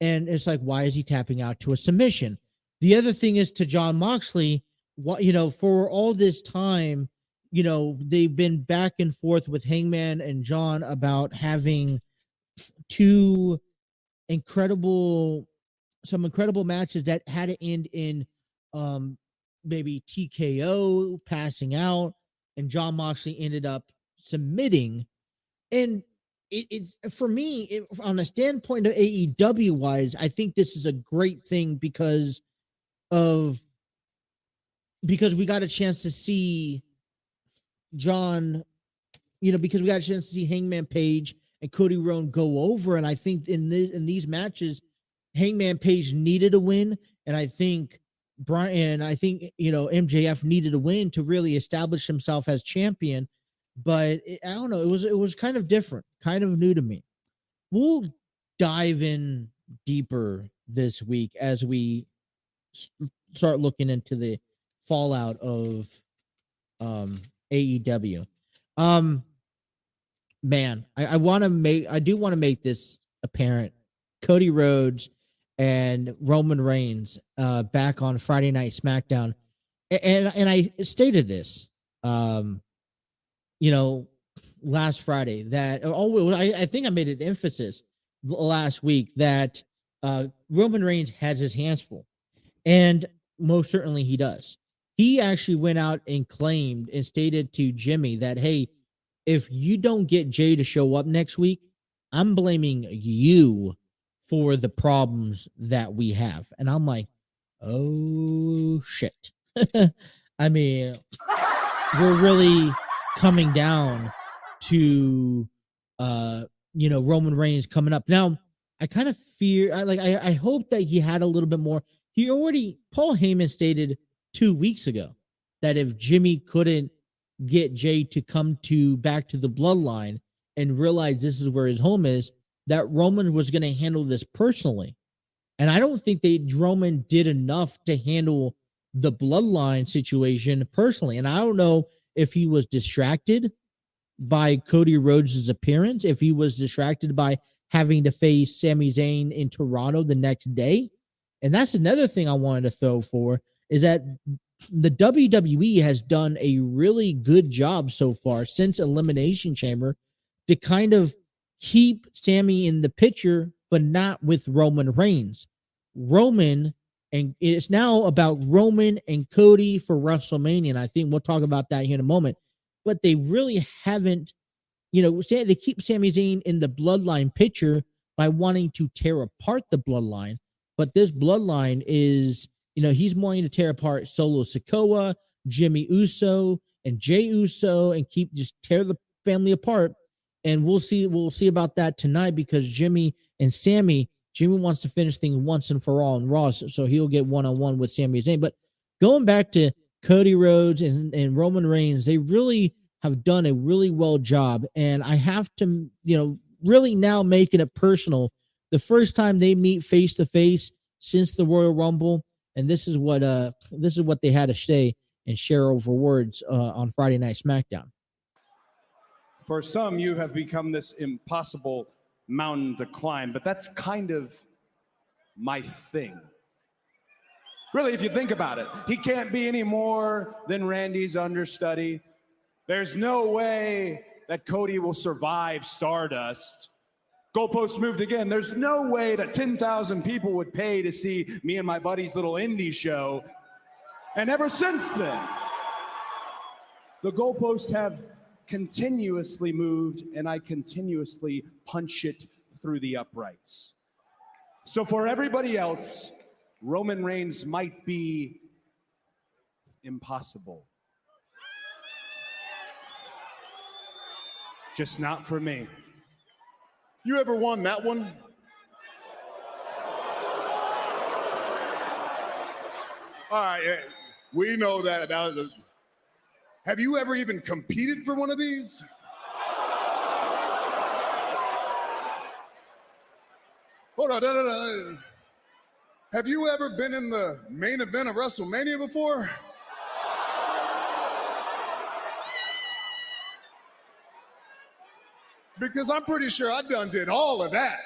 A: and it's like, why is he tapping out to a submission? The other thing is to John Moxley, what, for all this time, they've been back and forth with Hangman and John about having two incredible matches that had to end in maybe TKO, passing out, and John Moxley ended up submitting. And it for me, on a standpoint of AEW wise, I think this is a great thing because we got a chance to see John, because we got a chance to see Hangman Page and Cody Rhodes go over. And I think in these matches, Hangman Page needed a win. And I think MJF needed a win to really establish himself as champion. But I don't know. It was kind of different, kind of new to me. We'll dive in deeper this week as we start looking into the fallout of AEW. Man, I do want to make this apparent. Cody Rhodes and Roman Reigns back on Friday Night SmackDown, and I stated this last Friday that I think I made an emphasis last week that Roman Reigns has his hands full, and most certainly he does. He actually went out and claimed and stated to Jimmy that, hey, if you don't get Jay to show up next week, I'm blaming you for the problems that we have. And I'm like, oh shit. I mean, we're really coming down to Roman Reigns coming up. Now, I kind of fear I hope that he had a little bit more. Paul Heyman stated 2 weeks ago that if Jimmy couldn't get Jay to come back to the bloodline and realize this is where his home is, that Roman was going to handle this personally. And I don't think Roman did enough to handle the bloodline situation personally. And I don't know if he was distracted by Cody Rhodes' appearance, if he was distracted by having to face Sami Zayn in Toronto the next day. And that's another thing I wanted to throw for, is that the WWE has done a really good job so far since Elimination Chamber to kind of keep Sami in the picture, but not with Roman Reigns. And it's now about Roman and Cody for WrestleMania. And I think we'll talk about that here in a moment. But they really haven't, they keep Sami Zayn in the bloodline picture by wanting to tear apart the bloodline. But this bloodline is, he's wanting to tear apart Solo Sikoa, Jimmy Uso, and Jey Uso, and tear the family apart. And we'll see about that tonight, because Jimmy wants to finish things once and for all in Raw, so he'll get one-on-one with Sami Zayn. But going back to Cody Rhodes and Roman Reigns, they really have done a really well job. And I have to, really now making it personal. The first time they meet face to face since the Royal Rumble, and this is what they had to say and share over words on Friday Night SmackDown.
G: For some, you have become this impossible mountain to climb, but that's kind of my thing. Really, if you think about it, he can't be any more than Randy's understudy. There's no way that Cody will survive Stardust. Goalpost moved again. There's no way that 10,000 people would pay to see me and my buddy's little indie show. And ever since then, the goalposts have continuously moved, and I continuously punch it through the uprights. So for everybody else, Roman Reigns might be impossible. Just not for me.
C: You ever won that one?
H: All right, we know that. Have you ever even competed for one of these? Hold on, no. Have you ever been in the main event of WrestleMania before? Because I'm pretty sure I did all of that.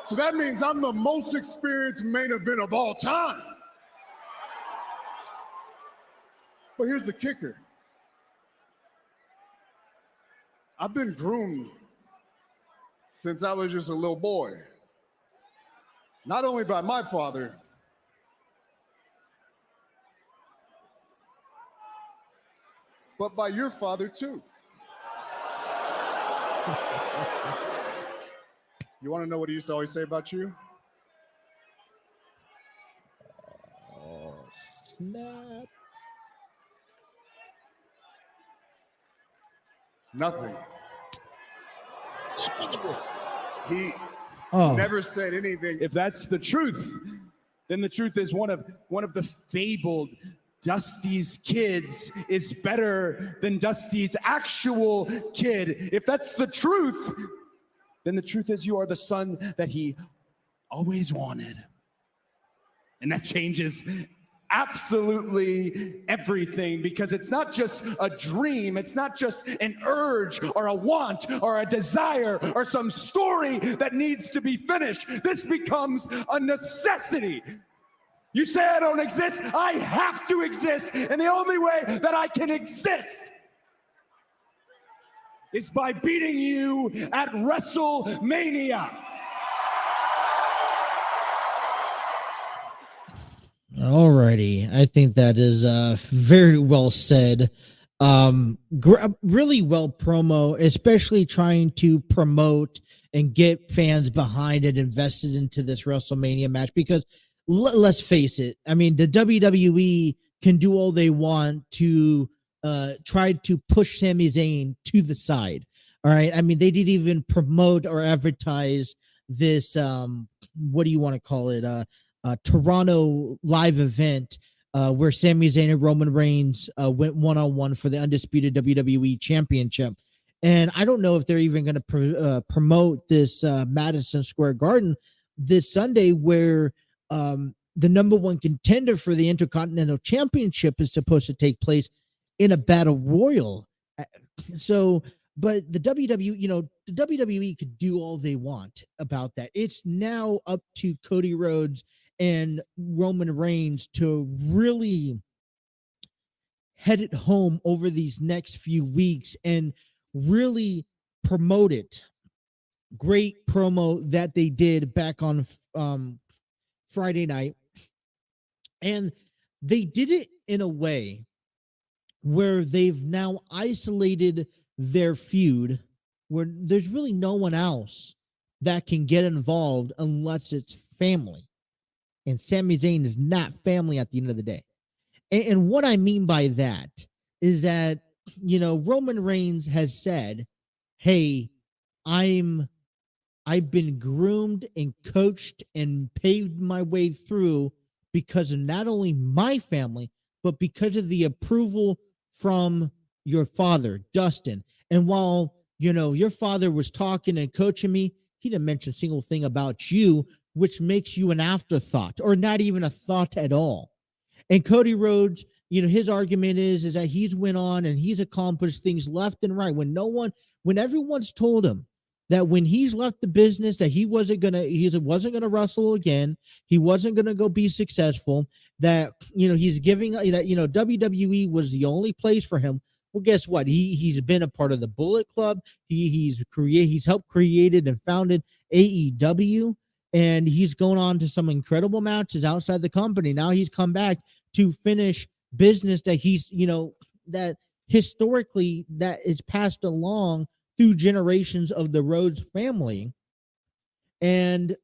H: So that means I'm the most experienced main event of all time. But here's the kicker. I've been groomed since I was just a little boy. Not only by my father, but by your father too. You want to know what he used to always say about you?
A: Oh, snap.
H: Nothing. He
A: Oh,
H: never said anything.
G: If that's the truth, then the truth is one of the fabled Dusty's kids is better than Dusty's actual kid. If that's the truth, then the truth is you are the son that he always wanted. And that changes absolutely everything, because it's not just a dream, it's not just an urge or a want or a desire or some story that needs to be finished. This becomes a necessity. You say I don't exist, I have to exist, and the only way that I can exist is by beating you at WrestleMania.
A: alrighty. I think that is very well said. Really well promo, especially trying to promote and get fans behind and invested into this WrestleMania match, because let's face it, I mean, the WWE can do all they want to try to push Sami Zayn to the side. All right. I mean, they didn't even promote or advertise this, what do you want to call it? Toronto live event where Sami Zayn and Roman Reigns went one-on-one for the undisputed WWE championship. And I don't know if they're even going to promote this Madison Square Garden this Sunday, where the number one contender for the Intercontinental Championship is supposed to take place in a battle royal. So, but the WWE could do all they want about that. It's now up to Cody Rhodes and Roman Reigns to really head it home over these next few weeks and really promote it. Great promo that they did back on Friday night. And they did it in a way where they've now isolated their feud, where there's really no one else that can get involved unless it's family. And Sami Zayn is not family at the end of the day. And what I mean by that is that, Roman Reigns has said, hey, I've been groomed and coached and paved my way through because of not only my family, but because of the approval from your father, Dustin. And while, your father was talking and coaching me, he didn't mention a single thing about you, which makes you an afterthought or not even a thought at all. And Cody Rhodes, his argument is that he's went on and he's accomplished things left and right when everyone's told him that when he's left the business that he wasn't gonna wrestle again, he wasn't gonna go be successful, that he's giving that WWE was the only place for him. Well, guess what? He's been a part of the Bullet Club. He's helped created and founded AEW, and he's going on to some incredible matches outside the company. Now he's come back to finish business that he's that historically that is passed along through generations of the Rhodes family, and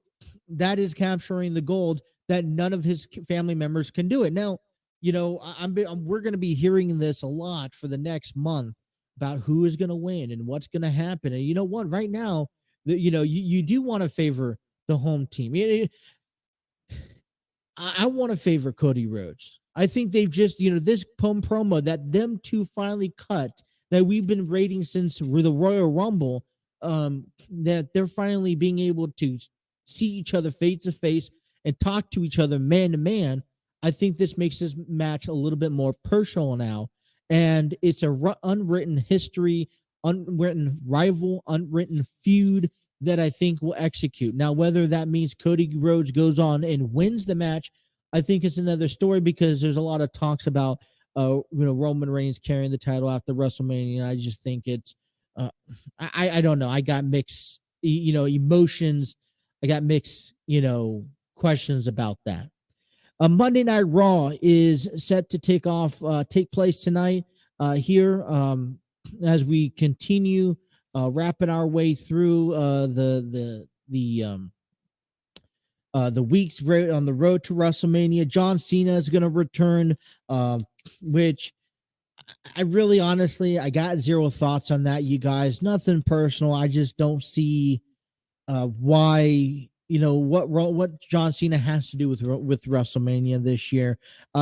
A: that is capturing the gold that none of his family members can do it. Now, we're going to be hearing this a lot for the next month about who is going to win and what's going to happen. And you know what? Right now, you do want to favor the home team. I want to favor Cody Rhodes. I think they've just, this promo that them two finally cut that we've been rating since the Royal Rumble, that they're finally being able to see each other face to face and talk to each other man to man. I think this makes this match a little bit more personal now. And it's a unwritten history, unwritten rival, unwritten feud that I think will execute. Now, whether that means Cody Rhodes goes on and wins the match, I think it's another story, because there's a lot of talks about Roman Reigns carrying the title after WrestleMania. I just think it's I don't know. I got mixed emotions. I got mixed questions about that. Monday Night Raw is set to take place tonight here as we continue wrapping our way through the weeks on the road to WrestleMania. John Cena is going to return, which I really, honestly, I got zero thoughts on that, you guys. Nothing personal. I just don't see why, what John Cena has to do with WrestleMania this year.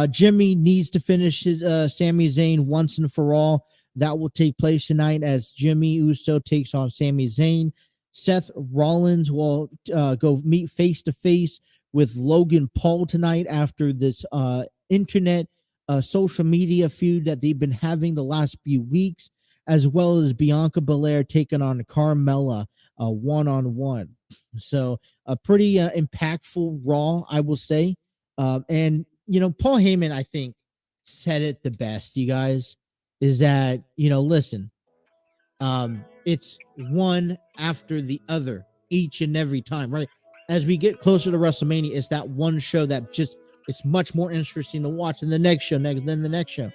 A: Jimmy needs to finish his Sami Zayn once and for all. That will take place tonight as Jimmy Uso takes on Sami Zayn. Seth Rollins will go meet face to face with Logan Paul tonight after this internet social media feud that they've been having the last few weeks, as well as Bianca Belair taking on Carmella one-on-one. So a pretty impactful Raw, I will say. And Paul Heyman, I think, said it the best, you guys, is that, listen, it's one after the other each and every time, right? As we get closer to WrestleMania, it's that one show that just, it's much more interesting to watch than the next show, than the next show.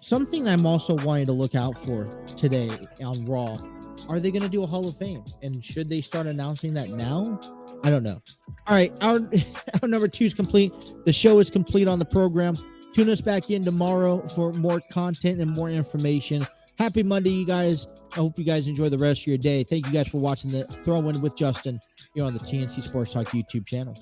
A: Something I'm also wanting to look out for today on Raw, are they going to do a Hall of Fame? And should they start announcing that now? I don't know. All right, our number 2 is complete. The show is complete on the program. Tune us back in tomorrow for more content and more information. Happy Monday, you guys. I hope you guys enjoy the rest of your day. Thank you guys for watching the Throw In with Justin here on the TNC Sports Talk YouTube channel.